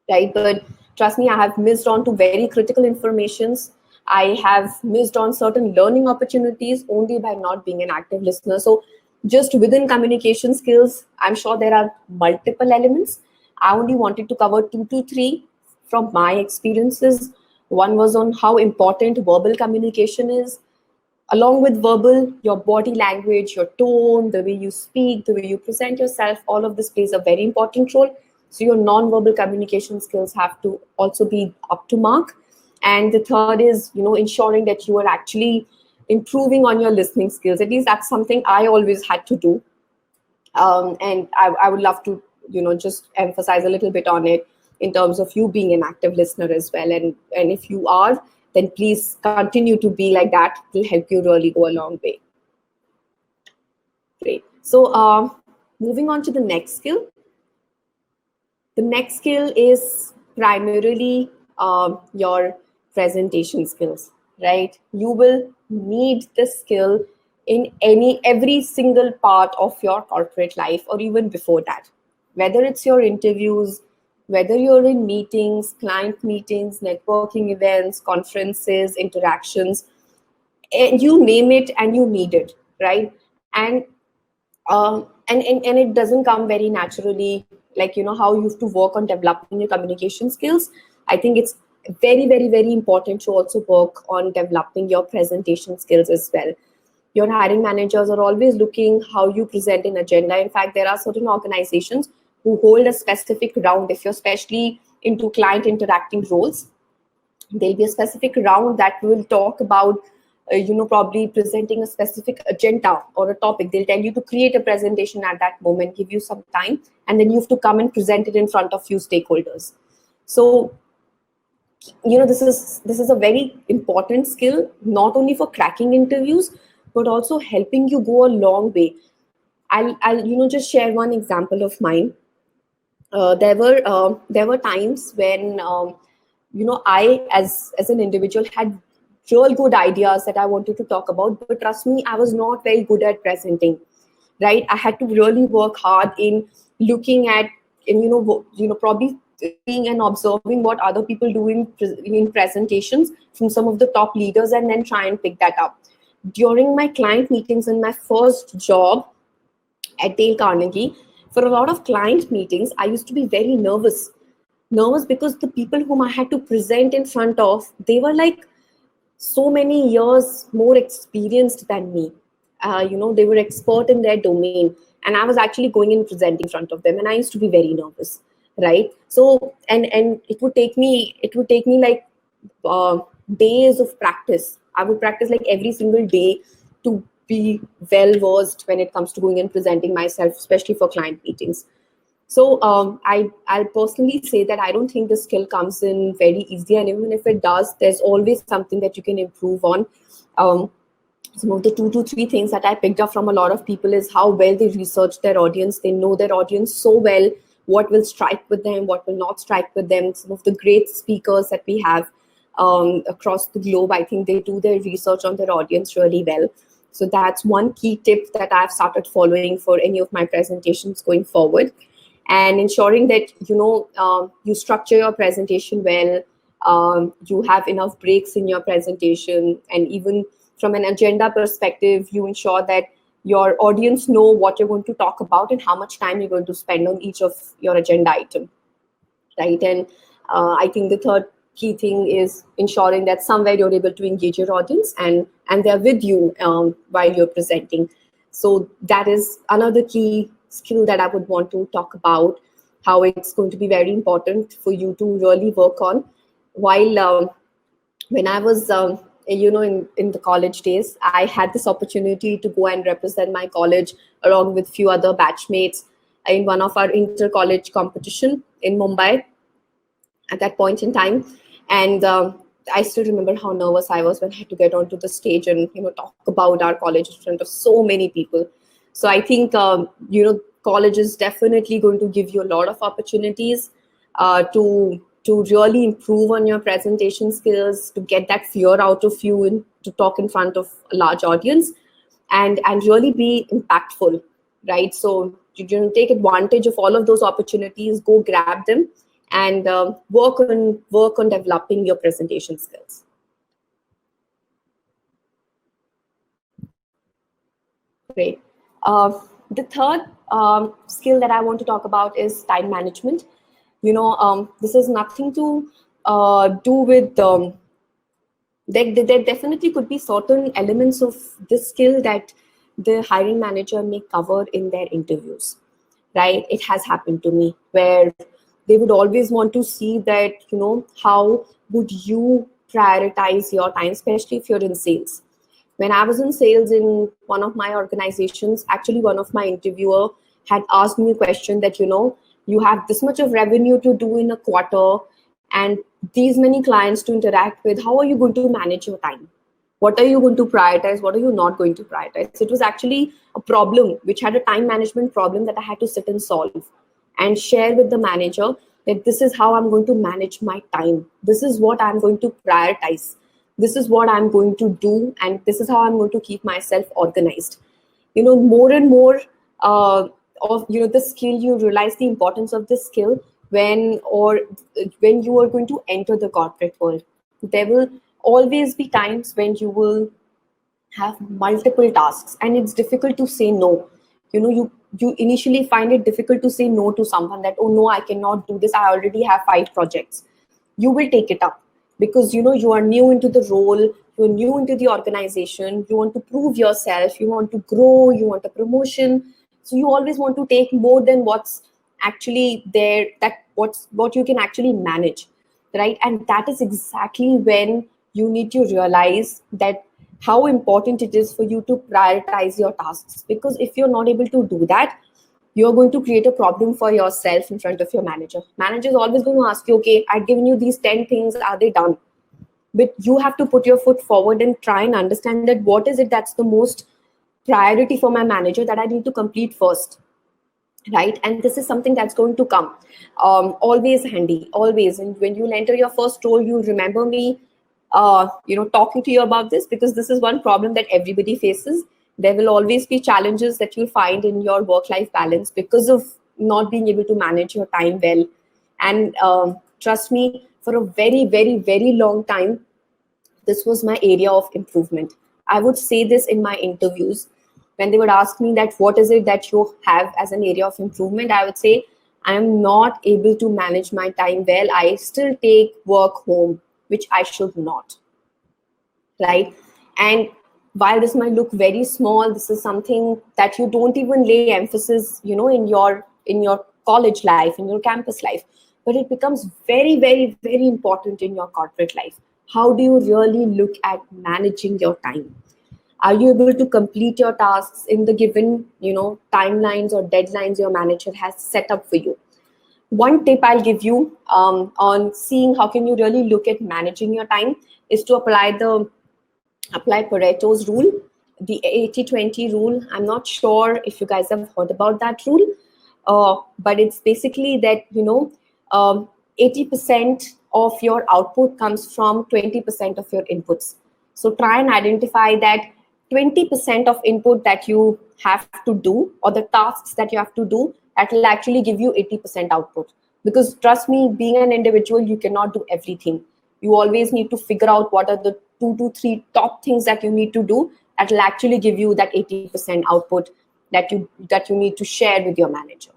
right? But trust me, I have missed on to very critical informations. I have missed on certain learning opportunities only by not being an active listener. So Just within communication skills, I'm sure there are multiple elements. I only wanted to cover two to three from my experiences. One was on how important verbal communication is. Along with verbal, your body language, your tone, the way you speak, the way you present yourself, all of this plays a very important role. So your non-verbal communication skills have to also be up to mark. And the third is, ensuring that you are actually improving on your listening skills. At least that's something I always had to do. And I would love to, just emphasize a little bit on it in terms of you being an active listener as well. And if you are, then please continue to be like that. It will help you really go a long way. Great. So moving on to the next skill. The next skill is primarily your presentation skills, right? You will need this skill in every single part of your corporate life, or even before that. Whether it's your interviews, whether you're in meetings, client meetings, networking events, conferences, interactions, and you name it and you need it, right? And it doesn't come very naturally, like how you have to work on developing your communication skills. I think it's very, very, very important to also work on developing your presentation skills as well. Your hiring managers are always looking how you present an agenda. In fact, there are certain organizations who hold a specific round. If you're especially into client interacting roles, there'll be a specific round that will talk about probably presenting a specific agenda or a topic. They'll tell you to create a presentation at that moment, give you some time, and then you have to come and present it in front of few stakeholders. So this is a very important skill, not only for cracking interviews but also helping you go a long way. I'll just share one example of mine. There were times when I as an individual had real good ideas that I wanted to talk about, but trust me, I was not very good at presenting. Right, I had to really work hard in looking at, and probably seeing and observing what other people do in presentations from some of the top leaders, and then try and pick that up. During my client meetings in my first job at Dale Carnegie, for a lot of client meetings, I used to be very nervous because the people whom I had to present in front of, they were like so many years more experienced than me. They were expert in their domain, and I was actually going and presenting in front of them, and I used to be very nervous, right? So, and it would take me like uh, days of practice. I would practice like every single day to be well versed when it comes to going and presenting myself, especially for client meetings. So I'll personally say that I don't think the skill comes in very easy, and even if it does, there's always something that you can improve on. Um, some of the 2 to 3 things that I picked up from a lot of people is how well they research their audience. They know their audience so well, what will strike with them, what will not strike with them. Some of the great speakers that we have across the globe, I think they do their research on their audience really well. So that's one key tip that I've started following for any of my presentations going forward, and ensuring that you structure your presentation well. You have enough breaks in your presentation, and even from an agenda perspective, you ensure that your audience know what you're going to talk about and how much time you're going to spend on each of your agenda item, right? And I think the third key thing is ensuring that somewhere you're able to engage your audience, and they're with you while you're presenting. So that is another key skill that I would want to talk about, how it's going to be very important for you to really work on. While when I was in the college days, I had this opportunity to go and represent my college along with few other batchmates in one of our inter-college competition in Mumbai at that point in time. And I still remember how nervous I was when I had to get onto the stage and talk about our college in front of so many people. So I think college is definitely going to give you a lot of opportunities to really improve on your presentation skills, to get that fear out of you, and to talk in front of a large audience, and really be impactful, right? So you take advantage of all of those opportunities, go grab them, and work on developing your presentation skills. Great. Uh, the third skill that I want to talk about is time management. This has nothing to do with there definitely could be certain elements of this skill that the hiring manager may cover in their interviews, right? It has happened to me where they would always want to see that, how would you prioritize your time, especially if you're in sales. When I was in sales in one of my organizations, actually one of my interviewer had asked me a question that, you have this much of revenue to do in a quarter and these many clients to interact with. How are you going to manage your time? What are you going to prioritize? What are you not going to prioritize? It was actually a problem which had a time management problem that I had to sit and solve and share with the manager that this is how I'm going to manage my time. This is what I'm going to prioritize. This is what I'm going to do, and this is how I'm going to keep myself organized. More and more of the skill, you realize the importance of this skill when you are going to enter the corporate world. There will always be times when you will have multiple tasks and it's difficult to say no. You initially find it difficult to say no to someone, that, oh no, I cannot do this, I already have 5 projects. You will take it up because you are new into the role, you're new into the organization, you want to prove yourself, you want to grow, you want a promotion. So you always want to take more than what's actually there, what you can actually manage, right? And that is exactly when you need to realize that how important it is for you to prioritize your tasks, because if you're not able to do that, you're going to create a problem for yourself in front of your manager is always going to ask you, okay, I've given you these 10 things, are they done? But you have to put your foot forward and try and understand that what is it that's the most priority for my manager that I need to complete first, right? And this is something that's going to come always handy, always. And when you'll enter your first role, you remember me talking to you about this, because this is one problem that everybody faces. There will always be challenges that you'll find in your work life balance because of not being able to manage your time well. And trust me, for a very, very, very long time, this was my area of improvement. I would say this in my interviews. When they would ask me that what is it that you have as an area of improvement, I would say I am not able to manage my time well. I still take work home, which I should not, right? And while this might look very small, this is something that you don't even lay emphasis, in your college life, in your campus life, but it becomes very, very, very important in your corporate life. How do you really look at managing your time? Are you able to complete your tasks in the given, timelines or deadlines your manager has set up for you? One tip I'll give you on seeing how can you really look at managing your time is to apply Pareto's rule, the 80-20 rule. I'm not sure if you guys have heard about that rule, but it's basically that, 80% of your output comes from 20% of your inputs. So try and identify that 20% of input that you have to do, or the tasks that you have to do, that will actually give you 80% output. Because trust me, being an individual, you cannot do everything. You always need to figure out what are the 2 to 3 top things that you need to do that will actually give you that 80% output that you need to share with your manager,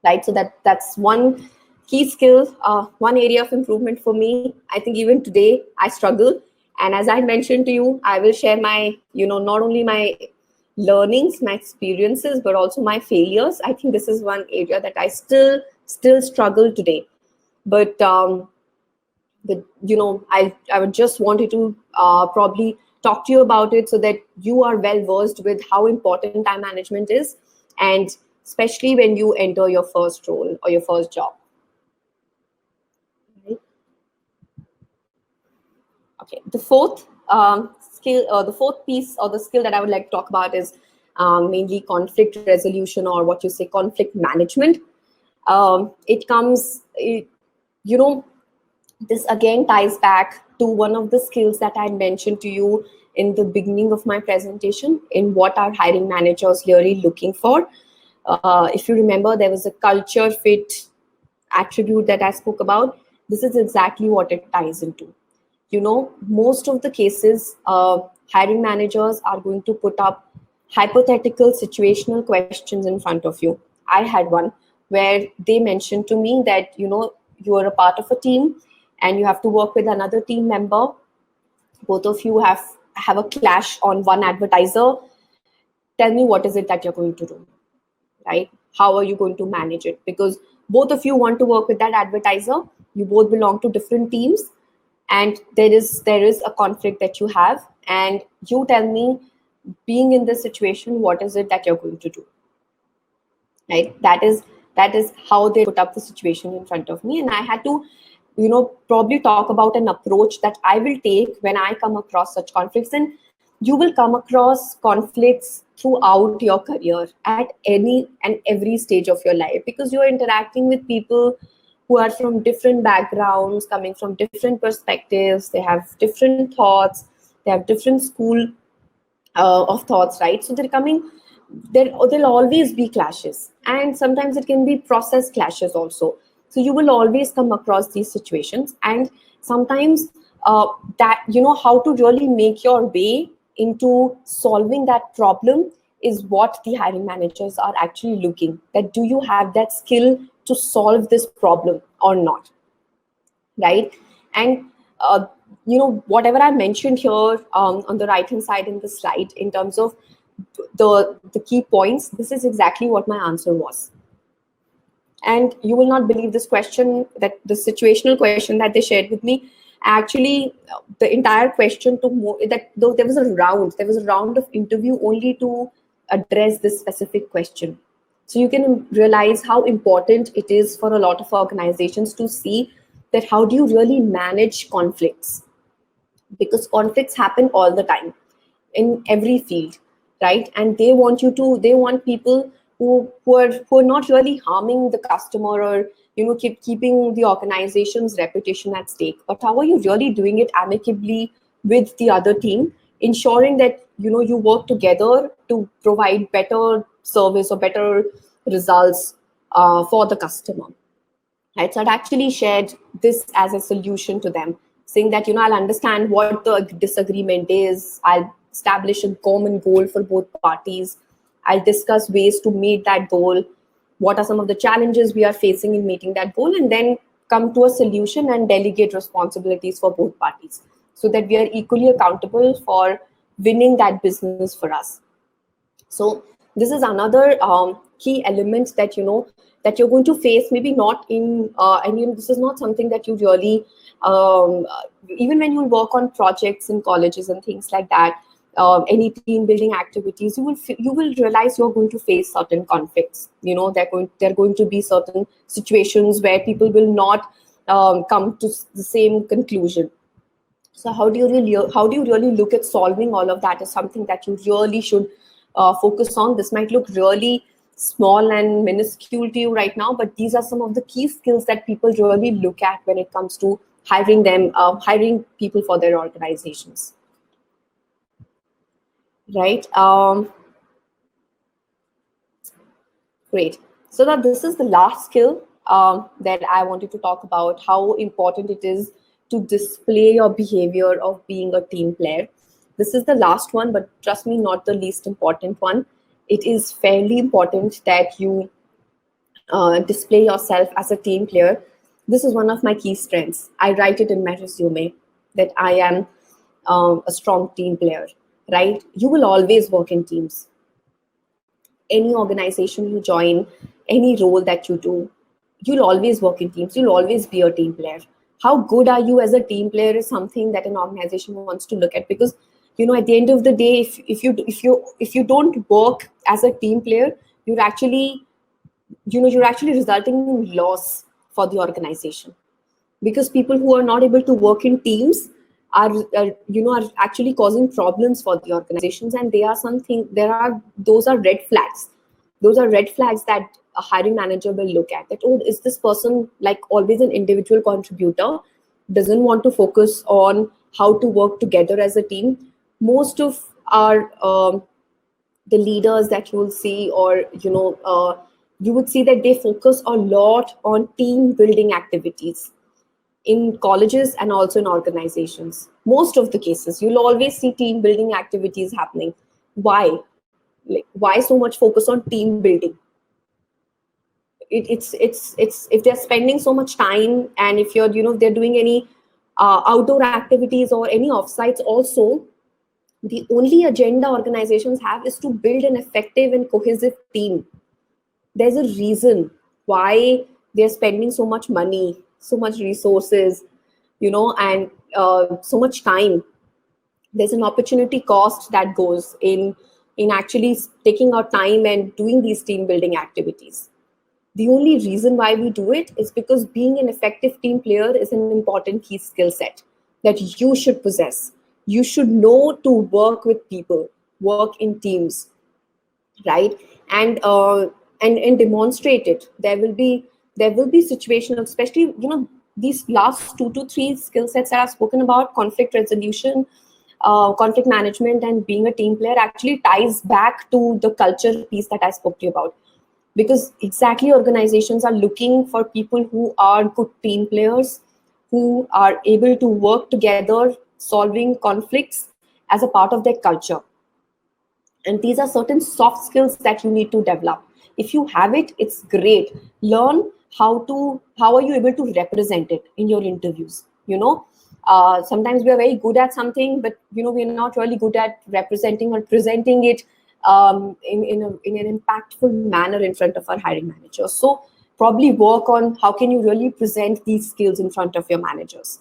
right? So that's one key skill, one area of improvement for me. I think even today I struggle, and as I mentioned to you, I will share my, not only my learnings, my experiences, but also my failures. I think this is one area that I still struggle today. But I would just wanted to probably talk to you about it so that you are well versed with how important time management is, and especially when you enter your first role or your first job. Right? Okay, the fourth skill, the fourth piece or the skill that I would like to talk about is mainly conflict resolution, or what you say, conflict management. It comes, this again ties back to one of the skills that I mentioned to you in the beginning of my presentation, in what our hiring managers really looking for. If you remember, there was a culture fit attribute that I spoke about. This is exactly what it ties into. Most of the cases, hiring managers are going to put up hypothetical situational questions in front of you. I had one where they mentioned to me that, you are a part of a team and you have to work with another team member. Both of you have a clash on one advertiser. Tell me, what is it that you're going to do, right? How are you going to manage it? Because both of you want to work with that advertiser. You both belong to different teams, and there is a conflict that you have. And you tell me, being in this situation, what is it that you're going to do, right? That is how they put up the situation in front of me, and I had to probably talk about an approach that I will take when I come across such conflicts. And you will come across conflicts throughout your career at any and every stage of your life, because you are interacting with people who are from different backgrounds, coming from different perspectives. They have different thoughts, they have different school of thoughts, right? So they're coming, there'll always be clashes, and sometimes it can be process clashes also. So you will always come across these situations, and sometimes that how to really make your way into solving that problem is what the hiring managers are actually looking, that do you have that skill to solve this problem or not, right? And whatever I mentioned here, on the right hand side in the slide, in terms of the key points, this is exactly what my answer was. And you will not believe this question, that the situational question that they shared with me, actually the entire question took more, that though there was a round of interview only to address this specific question. So you can realize how important it is for a lot of organizations to see that how do you really manage conflicts, because conflicts happen all the time in every field, right? And they want people who are not really harming the customer, or keeping the organization's reputation at stake, but how are you really doing it amicably with the other team, ensuring that you work together to provide better service or better results for the customer, right? So I'd actually shared this as a solution to them, saying that I'll understand what the disagreement is, I'll establish a common goal for both parties, I'll discuss ways to meet that goal, what are some of the challenges we are facing in meeting that goal, and then come to a solution and delegate responsibilities for both parties, so that we are equally accountable for winning that business for us. So this is another key element that that you're going to face, maybe not in and this is not something that you really even when you work on projects in colleges and things like that, any team building activities, you will realize you're going to face certain conflicts. There are going to be certain situations where people will not come to the same conclusion. So how do you really look at solving all of that is something that you really should focus on. This might look really small and minuscule to you right now, but these are some of the key skills that people really look at when it comes to hiring people for their organizations, right? Great. So now this is the last skill that I wanted to talk about, how important it is to display your behavior of being a team player. This is the last one, but trust me, not the least important one. It is fairly important that you display yourself as a team player. This is one of my key strengths. I write it in my resume that I am a strong team player, right? You will always work in teams. Any organization you join, any role that you do, you'll always work in teams. You'll always be a team player. How good are you as a team player is something that an organization wants to look at, because at the end of the day, if you don't work as a team player, you're actually resulting in loss for the organization, because people who are not able to work in teams are actually causing problems for the organizations. And those are red flags. Those are red flags that a hiring manager will look at, that, oh, is this person like always an individual contributor, doesn't want to focus on how to work together as a team. Most of our the leaders that you will see, or you would see that they focus a lot on team building activities in colleges and also in organizations. Most of the cases, you'll always see team building activities happening. Why? Like, why so much focus on team building? It's if they're spending so much time, and if you're, if they're doing any outdoor activities or any offsites also, the only agenda organizations have is to build an effective and cohesive team. There's a reason why they're spending so much money, so much resources, and so much time. There's an opportunity cost that goes in actually taking our time and doing these team building activities. The only reason why we do it is because being an effective team player is an important key skill set that you should possess. You should know to work with people, work in teams, right? And demonstrate it. There will be situational, especially, these last two to three skill sets that I've spoken about: conflict resolution, conflict management, and being a team player, actually ties back to the culture piece that I spoke to you about. Because exactly, organizations are looking for people who are good team players, who are able to work together, solving conflicts as a part of their culture. And these are certain soft skills that you need to develop. If you have it, it's great. Learn how are you able to represent it in your interviews. Sometimes we are very good at something, but we're not really good at representing or presenting it in an impactful manner in front of our hiring managers. So probably work on how can you really present these skills in front of your managers,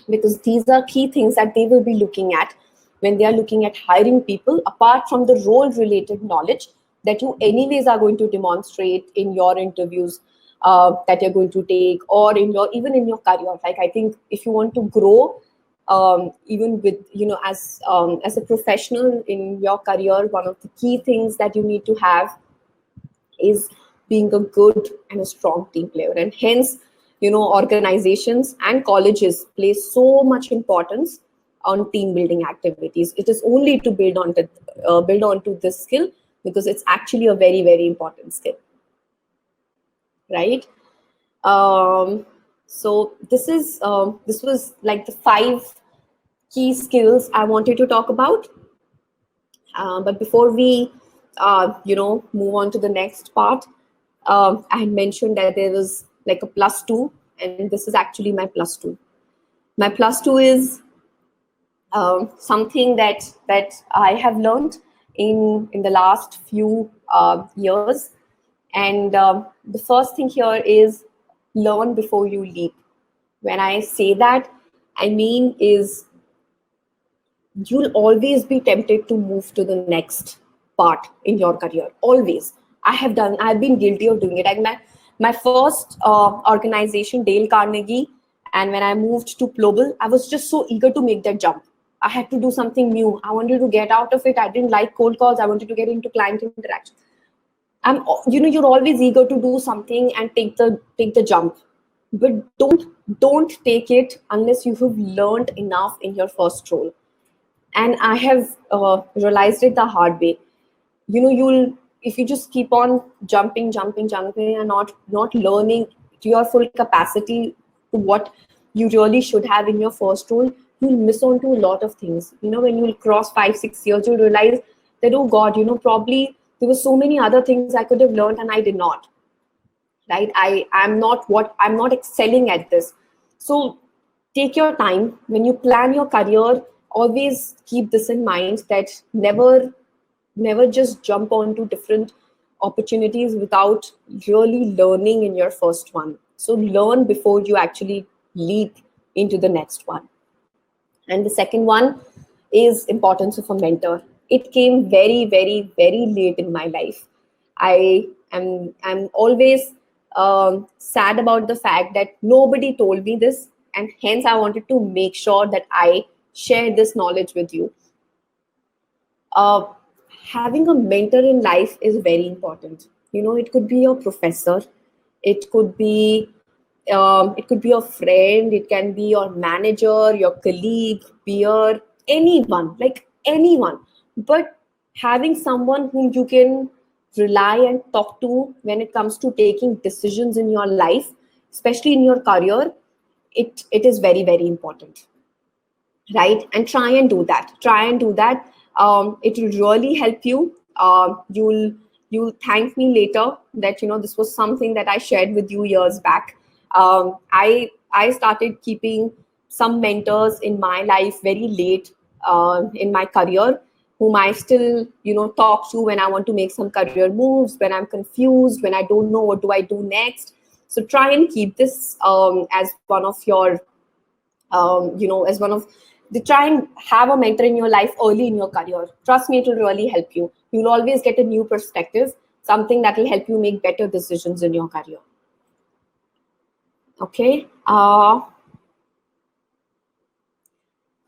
because these are key things that they will be looking at when they are looking at hiring people, apart from the role related knowledge that you anyways are going to demonstrate in your interviews, that you're going to take, or even in your career. Like, I think if you want to grow, even with, as a professional in your career, one of the key things that you need to have is being a good and a strong team player. And hence, organizations and colleges place so much importance on team building activities. It is only to build onto this skill, because it's actually a very, very important skill, right? So this was like the 5 key skills I wanted to talk about. But before we, move on to the next part, I had mentioned that there was like a +2, and this is actually my +2. My +2 is something that I have learned in the last few years. And the first thing here is learn before you leap. When I say that, I mean is you'll always be tempted to move to the next part in your career. Always. I've been guilty of doing it. Like my first organization, Dale Carnegie, and when I moved to Global, I was just so eager to make that jump. I had to do something new. I wanted to get out of it. I didn't like cold calls. I wanted to get into client interaction. You're always eager to do something and take the jump, but don't take it unless you have learned enough in your first role. And I have realized it the hard way. You'll if you just keep on jumping and not learning to your full capacity, to what you really should have in your first role, you'll miss on to a lot of things. When you'll cross 5-6 years, you'll realize that, oh god, probably there were so many other things I could have learned and I did not. Right? I'm not excelling at this. So take your time when you plan your career. Always keep this in mind, that never just jump onto different opportunities without really learning in your first one. So learn before you actually leap into the next one. And the second one is importance of a mentor. It came very, very, very late in my life. I'm always sad about the fact that nobody told me this, and hence I wanted to make sure that I share this knowledge with you. uh, Having a mentor in life is very important. It could be your professor, it could be your friend, it can be your manager, your colleague, peer, anyone, like anyone. But having someone whom you can rely and talk to when it comes to taking decisions in your life, especially in your career, it is very, very important, right? And try and do that. It will really help you You'll thank me later that this was something that I shared with you years back. I started keeping some mentors in my life very late in my career, whom I still talk to when I want to make some career moves, when I'm confused, when I don't know what do I do next. So try and keep this as one of your as one of they try and have a mentor in your life early in your career. Trust me, it will really help you. You'll always get a new perspective, something that will help you make better decisions in your career. Okay.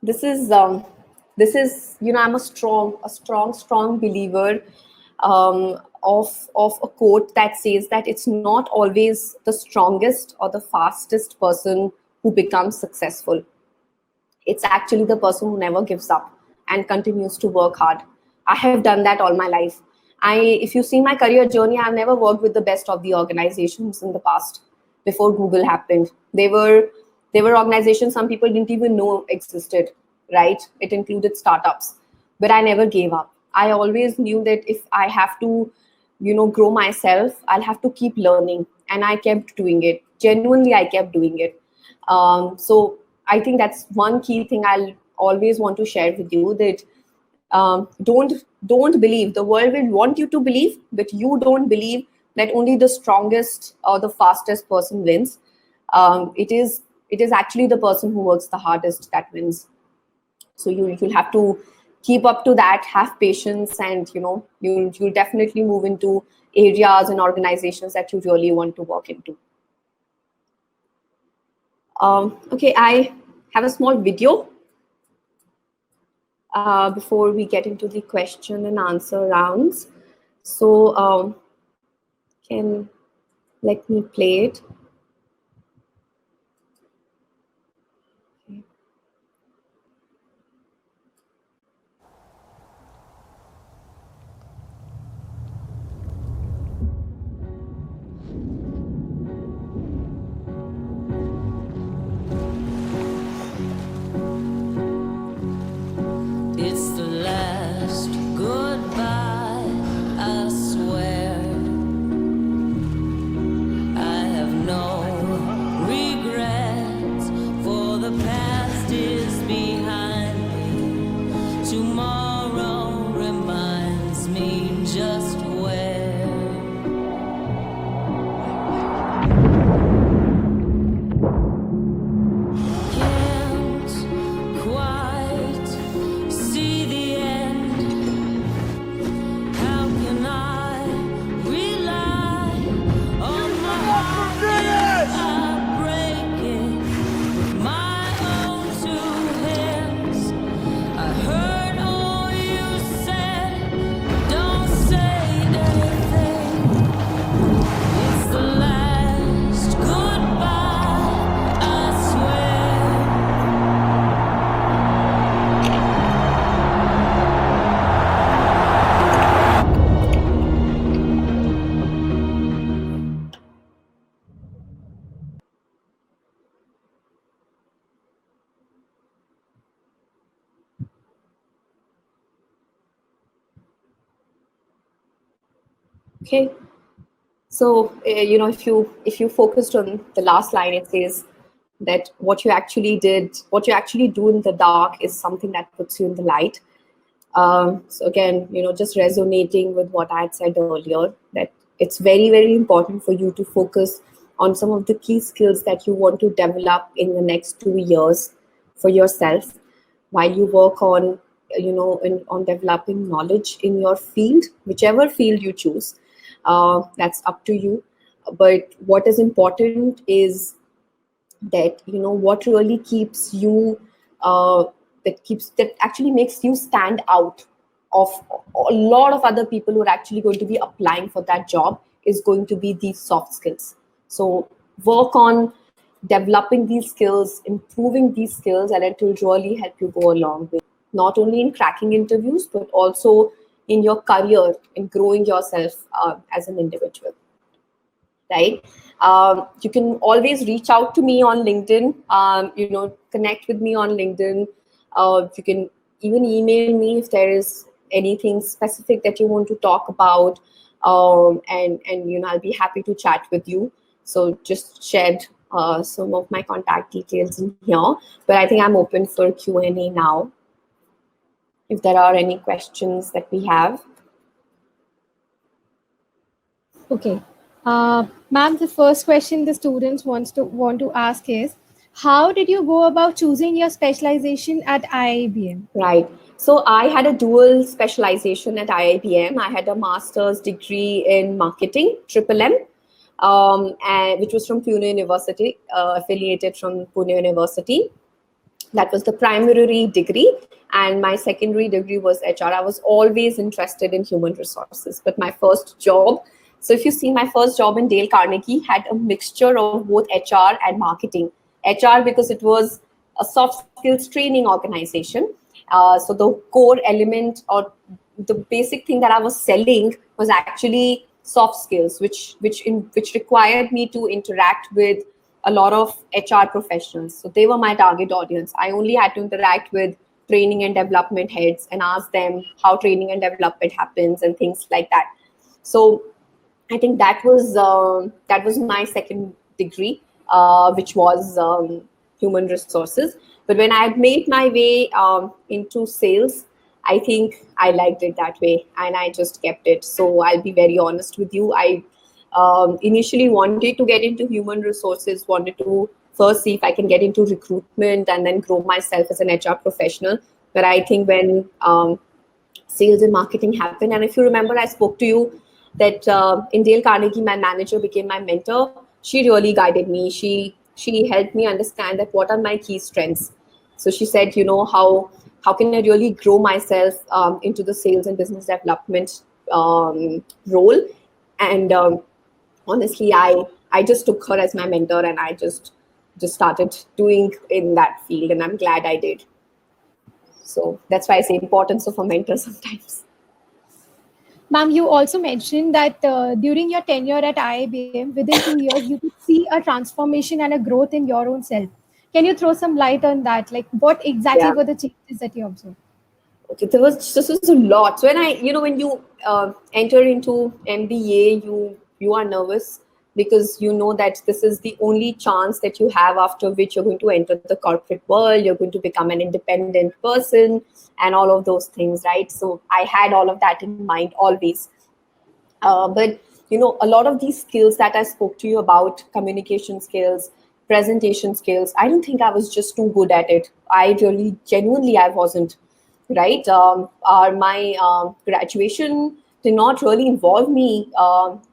This is I'm a strong believer of a quote that says that it's not always the strongest or the fastest person who becomes successful. It's actually the person who never gives up and continues to work hard. I have done that all my life. If you see my career journey, I've never worked with the best of the organizations in the past. Before Google happened, they were organizations some people didn't even know existed, right? It included startups, but I never gave up. I always knew that if I have to grow myself, I'll have to keep learning, and I kept doing it. Genuinely, I kept doing it. So I think that's one key thing I'll always want to share with you, that don't believe. The world will want you to believe, but you don't believe that only the strongest or the fastest person wins. It is actually the person who works the hardest that wins. So you'll have to keep up to that, have patience, and you'll definitely move into areas and organizations that you really want to work into. Okay, I have a small video before we get into the question and answer rounds. So can let me play it. It's the last goodbye, I swear. I have no regrets, for the past is behind me. Tomorrow reminds me just where. Can't quite see the end. How can I rely on my heart if I break it with my own two hands? I heard all you said, don't say anything. It's the last goodbye, I swear. Okay. So if you focused on the last line, it says that what you actually do in the dark is something that puts you in the light. So again, just resonating with what I had said earlier, that it's very, very important for you to focus on some of the key skills that you want to develop in the next 2 years for yourself, while you work on, on developing knowledge in your field, whichever field you choose. That's up to you. But what is important is that what really keeps you that actually makes you stand out of a lot of other people who are actually going to be applying for that job is going to be these soft skills. So work on developing these skills, improving these skills, and it will really help you go a long way, not only in cracking interviews but also in your career, in growing yourself as an individual, right? You can always reach out to me on LinkedIn, connect with me on LinkedIn. You can even email me if there is anything specific that you want to talk about, and I'll be happy to chat with you. So just shared some of my contact details in here, but I think I'm open for Q&A now, if there are any questions that we have. Okay. Ma'am, the first question the students want to ask is, how did you go about choosing your specialization at IIBM? Right. So I had a dual specialization at IIBM. I had a master's degree in marketing, triple M, and which was from Pune University, affiliated from Pune University. That was the primary degree, and my secondary degree was HR. I was always interested in human resources, but my first job, so if you see, my first job in Dale Carnegie had a mixture of both HR and marketing. HR because it was a soft skills training organization. So the core element or the basic thing that I was selling was actually soft skills, which required me to interact with a lot of HR professionals. So they were my target audience. I only had to interact with training and development heads and ask them how training and development happens and things like that. So I think that was my second degree, which was human resources. But when I had made my way into sales, I think I liked it that way, and I just kept it. So I'll be very honest with you. I initially wanted to get into human resources, wanted to first see if I can get into recruitment and then grow myself as an HR professional. But I think when sales and marketing happened, and if you remember, I spoke to you that in Dale Carnegie, my manager became my mentor. She really guided me. She helped me understand that what are my key strengths. So she said, how can I really grow myself into the sales and business development role? And honestly, I just took her as my mentor, and I just started doing in that field, and I'm glad I did. So that's why I say importance of a mentor sometimes. Ma'am, you also mentioned that during your tenure at IIBM, within 2 years, you could see a transformation and a growth in your own self. Can you throw some light on that? Like, what exactly Yeah. were the changes that you observed? Okay, this was a lot. So when you enter into MBA, you are nervous because you know that this is the only chance that you have, after which you're going to enter the corporate world, you're going to become an independent person, and all of those things, right? So I had all of that in mind always. But a lot of these skills that I spoke to you about, communication skills, presentation skills, I don't think I was just too good at it. I really, genuinely, I wasn't. Right? My graduation did not really involve me,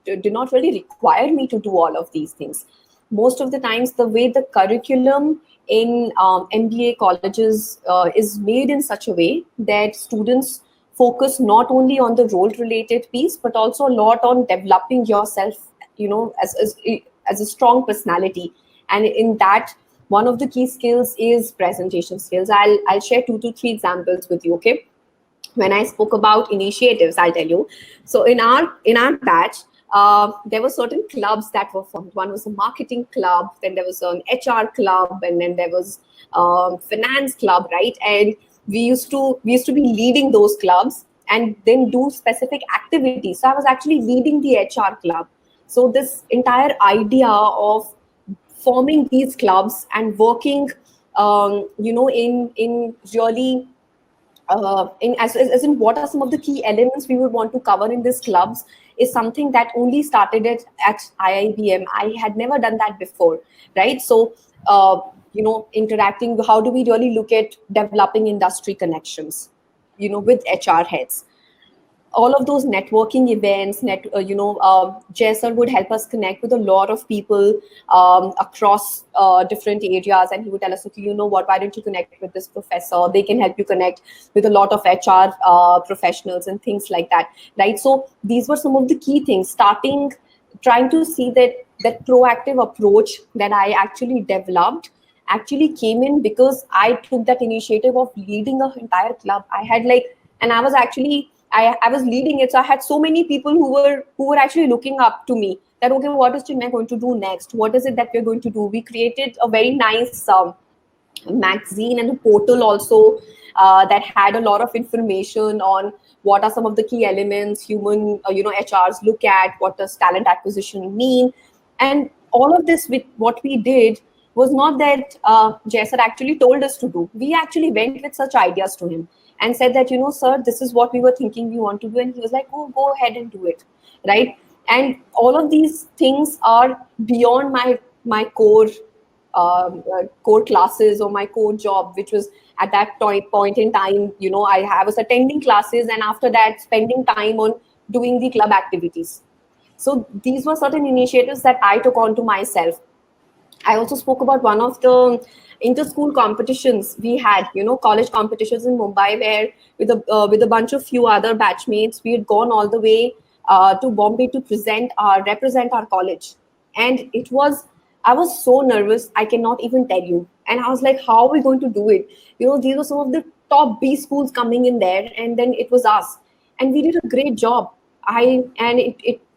did not really require me to do all of these things. Most of the times, the way the curriculum in MBA colleges is made in such a way that students focus not only on the role related piece, but also a lot on developing yourself, as a strong personality. And in that, one of the key skills is presentation skills. I'll share 2 to 3 examples with you. Okay, when I spoke about initiatives, I'll tell you. So in our batch, there were certain clubs that were formed. One was a marketing club, then there was an HR club, and then there was finance club, right? And we used to be leading those clubs and then do specific activities. So I was actually leading the HR club. So this entire idea of forming these clubs and working, in really in as in what are some of the key elements we would want to cover in these clubs, is something that only started at IIBM. I had never done that before, right? So interacting, how do we really look at developing industry connections, with HR heads, all of those networking events. Jay sir would help us connect with a lot of people across different areas, and he would tell us, okay, you know what, why don't you connect with this professor? They can help you connect with a lot of HR professionals and things like that, right? So these were some of the key things. Trying to see that proactive approach that I actually developed actually came in because I took that initiative of leading an entire club. And I was actually I was leading it, so I had so many people who were actually looking up to me. That okay, what is Chinmay going to do next? What is it that we're going to do? We created a very nice magazine and a portal also that had a lot of information on what are some of the key elements human HRs look at, what does talent acquisition mean. And all of this, with what we did, was not that Jaisar actually told us to do. We actually went with such ideas to him and said that, sir, this is what we were thinking we want to do. And he was like, oh, go ahead and do it. Right. And all of these things are beyond my core classes or my core job, which was at that point in time, I was attending classes, and after that spending time on doing the club activities. So these were certain initiatives that I took on to myself. I also spoke about one of the inter-school competitions we had, college competitions in Mumbai, where with a bunch of few other batchmates, we had gone all the way to Bombay to represent our college, and I was so nervous, I cannot even tell you. And I was like, how are we going to do it? These were some of the top B schools coming in there, and then it was us, and we did a great job.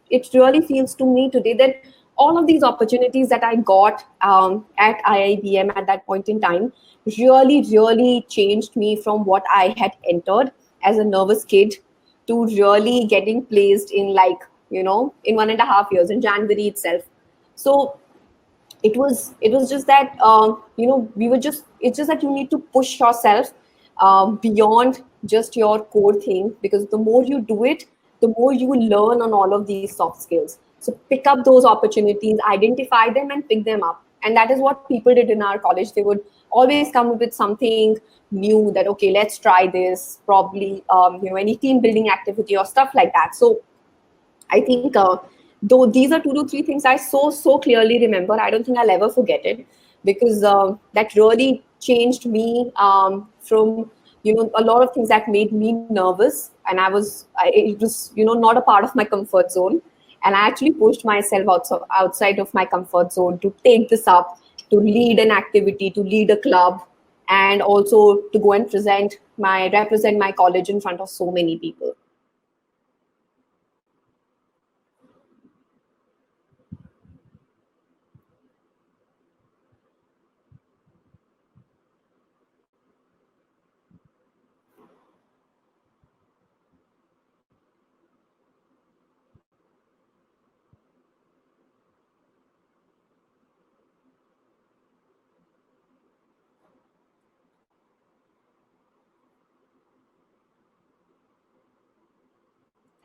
It really feels to me today that all of these opportunities that I got at IIBM at that point in time really, really changed me from what I had entered as a nervous kid to really getting placed in, like, in 1.5 years in January itself. So it was just that we were just it's just that you need to push yourself beyond just your core thing, because the more you do it, the more you will learn on all of these soft skills. So pick up those opportunities, identify them, and pick them up. And that is what people did in our college. They would always come up with something new, that okay, let's try this, probably any team building activity or stuff like that. So I think though these are 2 to 3 things I so clearly remember, I don't think I'll ever forget it, because that really changed me from a lot of things that made me nervous, and it was not a part of my comfort zone, and I actually pushed myself outside of my comfort zone to take this up, to lead an activity, to lead a club, and also to go and represent my college in front of so many people.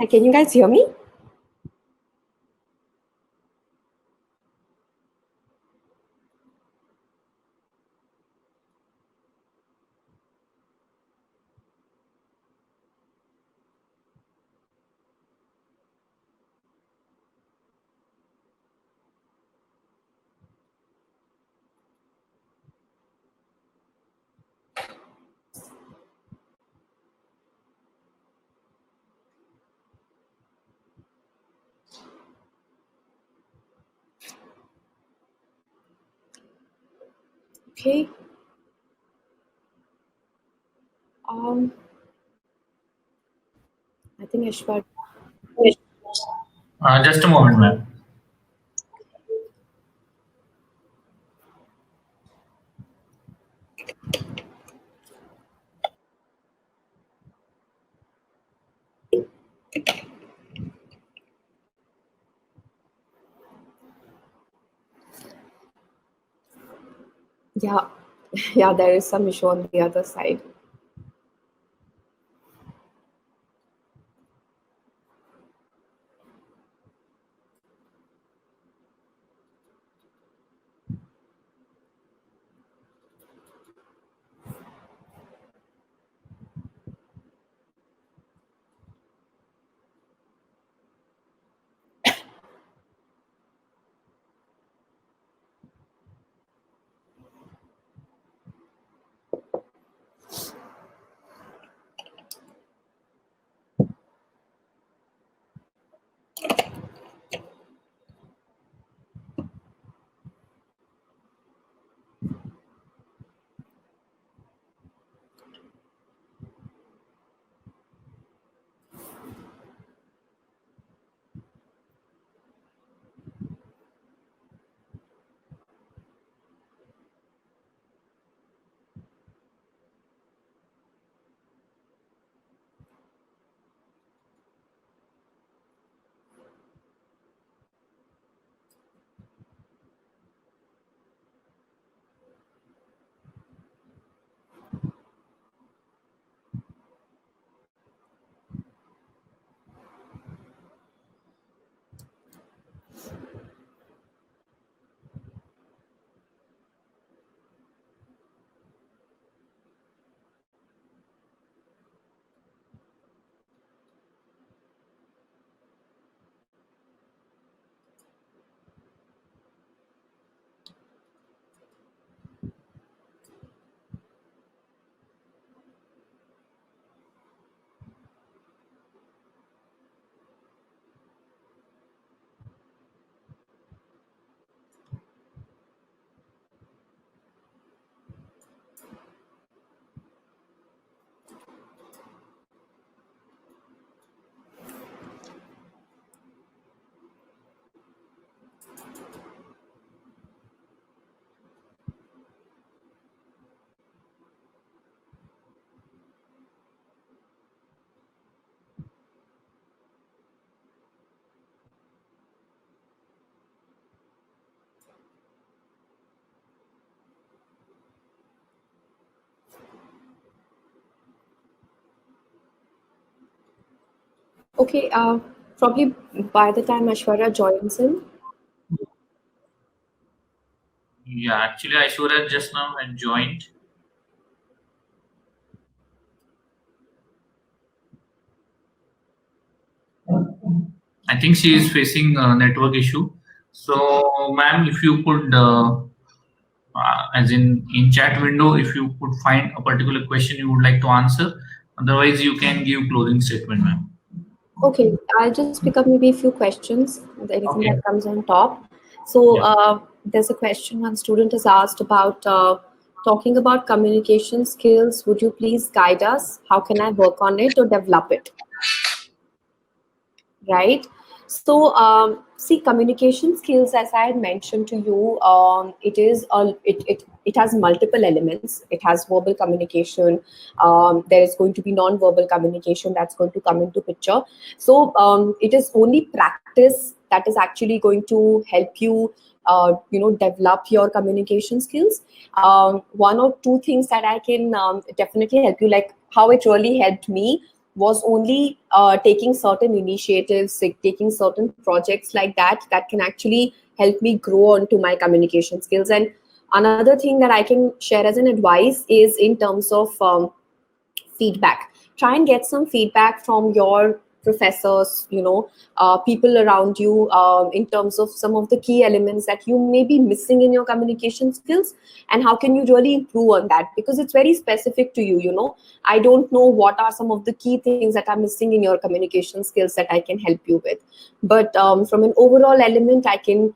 Can you guys hear me? Okay. Um, I think Ashwar. Just a moment, ma'am. Yeah, yeah, there is some issue on the other side. Okay, probably by the time Ashwarya joins in. Yeah, actually, Aishwarya just now had joined. I think she is facing a network issue. So, ma'am, if you could, as in chat window, if you could find a particular question you would like to answer, otherwise you can give closing statement, ma'am. Okay, I'll just pick up maybe a few questions, anything Okay. that comes on top. So Yeah. there's a question one student has asked about talking about communication skills. Would you please guide us? How can I work on it or develop it? Right? So see, communication skills, as I had mentioned to you, it has multiple elements. It has verbal communication. There is going to be non-verbal communication that's going to come into picture. So it is only practice that is actually going to help you develop your communication skills. One or two things that I can definitely help you, like how it really helped me was only taking certain initiatives, like taking certain projects like that can actually help me grow onto my communication skills. And another thing that I can share as an advice is in terms of feedback. Try and get some feedback from your professors, people around you, in terms of some of the key elements that you may be missing in your communication skills, and how can you really improve on that, because it's very specific to you. I don't know what are some of the key things that are missing in your communication skills that I can help you with. But from an overall element, I can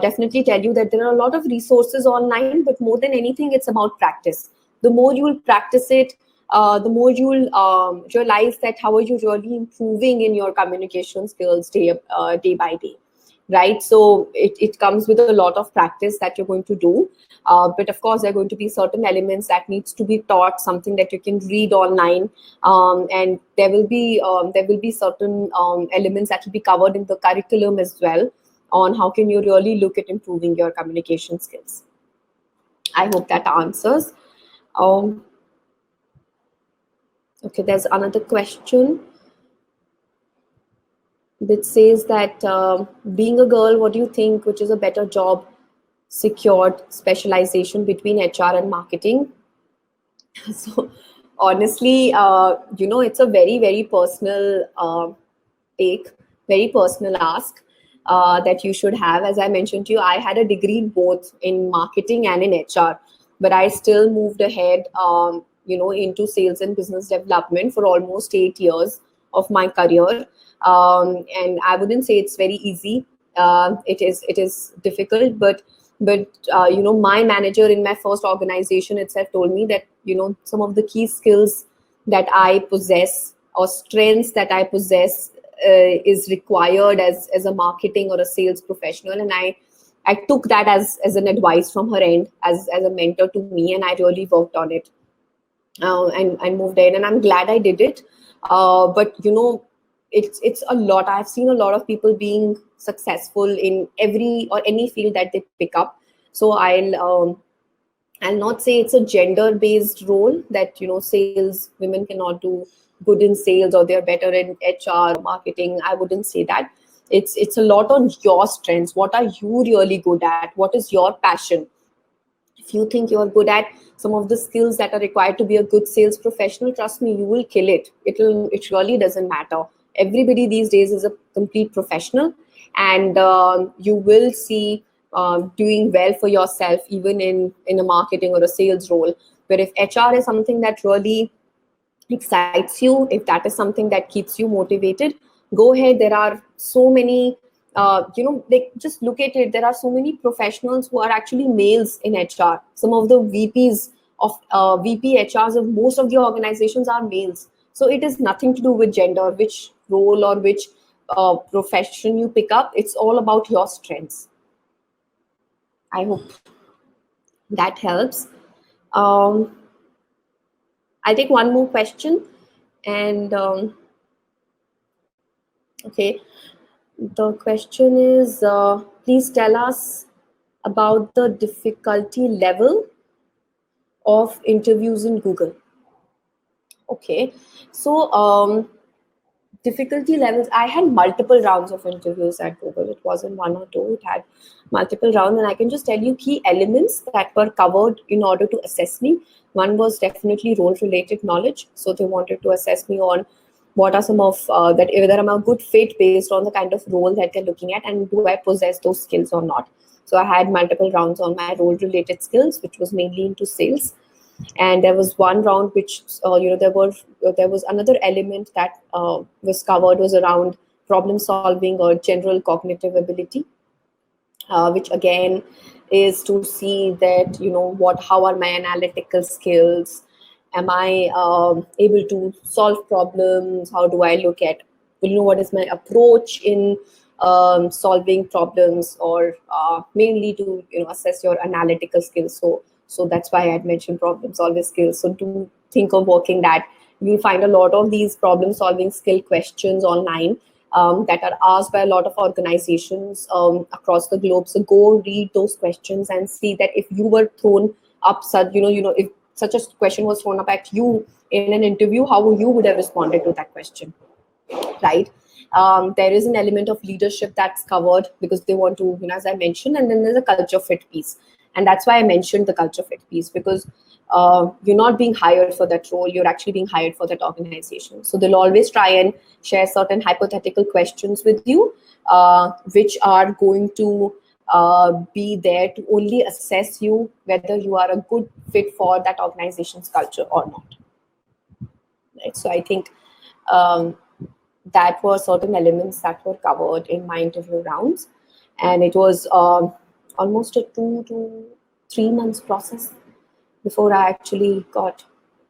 definitely tell you that there are a lot of resources online, but more than anything, it's about practice. The more you will practice it, the more you'll realize that how are you really improving in your communication skills day by day, right? So it comes with a lot of practice that you're going to do, but of course there are going to be certain elements that needs to be taught, something that you can read online, and there will be certain elements that will be covered in the curriculum as well, on how can you really look at improving your communication skills. I hope that answers. um, Okay, there's another question which says that being a girl, what do you think, which is a better job, secured specialization between HR and marketing? So, honestly, it's a very, very personal take, very personal ask that you should have. As I mentioned to you, I had a degree in both, in marketing and in HR, but I still moved ahead, into sales and business development for almost 8 years of my career. And I wouldn't say it's very easy. It is difficult, but my manager in my first organization itself told me that some of the key skills that I possess, or strengths that I possess, is required as a marketing or a sales professional. And I took that as an advice from her end, as a mentor to me, and I really worked on it, and moved in, and I'm glad I did it. But it's a lot. I've seen a lot of people being successful in every or any field that they pick up. So I'll not say it's a gender based role, that sales women cannot do good in sales, or they're better in HR marketing. I wouldn't say that. It's a lot on your strengths. What are you really good at? What is your passion? If you think you're good at some of the skills that are required to be a good sales professional, trust me, you will kill it. It really doesn't matter. Everybody these days is a complete professional, and you will see doing well for yourself, even in a marketing or a sales role. But if HR is something that really excites you, if that is something that keeps you motivated, go ahead. There are so many, like, just look at it. There are so many professionals who are actually males in HR. Some of the VPs of VP HRs of most of the organizations are males. So it is nothing to do with gender, which role or which profession you pick up. It's all about your strengths. I hope that helps. um, I'll take one more question. And okay, the question is, please tell us about the difficulty level of interviews in Google. Okay, so difficulty levels, I had multiple rounds of interviews at Google. It wasn't one or two, it had multiple rounds. And I can just tell you key elements that were covered in order to assess me. One was definitely role related knowledge. So they wanted to assess me on what are some of that, whether I'm a good fit based on the kind of role that they're looking at, and do I possess those skills or not. So I had multiple rounds on my role related skills, which was mainly into sales. And there was one round which there was another element that was covered, was around problem solving or general cognitive ability, which again is to see that what, how are my analytical skills, am I able to solve problems, how do I look at what is my approach in solving problems, or mainly to assess your analytical skills. So that's why I had mentioned problem solving skills. So do think of working that. You find a lot of these problem solving skill questions online that are asked by a lot of organizations across the globe. So go read those questions and see that if you were thrown up such, if such a question was thrown up at you in an interview, how you would have responded to that question, right? There is an element of leadership that's covered because they want to, as I mentioned, and then there's a culture fit piece. And that's why I mentioned the culture fit piece, because you're not being hired for that role, you're actually being hired for that organization. So they'll always try and share certain hypothetical questions with you, which are going to be there to only assess you whether you are a good fit for that organization's culture or not. Right? So I think that were certain elements that were covered in my interview rounds. And it was almost a 2 to 3 months process before I actually got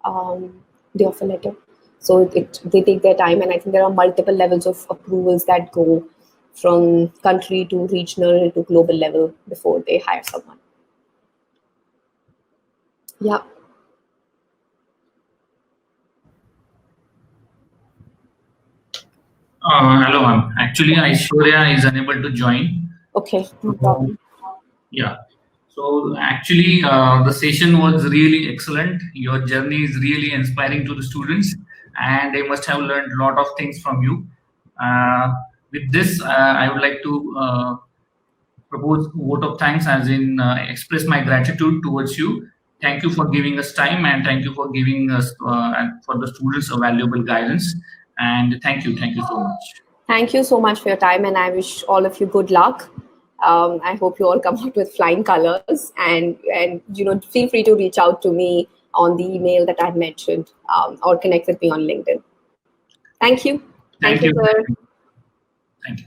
the offer letter. So they take their time, and I think there are multiple levels of approvals that go from country to regional to global level before they hire someone. Yeah. Hello, ma'am. Actually, Aishwarya is unable to join. Okay, no So, problem. yeah. So actually, the session was really excellent. Your journey is really inspiring to the students, and they must have learned a lot of things from you. Uh, with this, I would like to propose vote of thanks, as in express my gratitude towards you. Thank you for giving us time, and thank you for giving us and for the students a valuable guidance. And thank you so much. Thank you so much for your time, and I wish all of you good luck. I hope you all come out with flying colors, and feel free to reach out to me on the email that I've mentioned, or connect with me on LinkedIn. Thank you. Thank Thank you, you. sir. Thank you.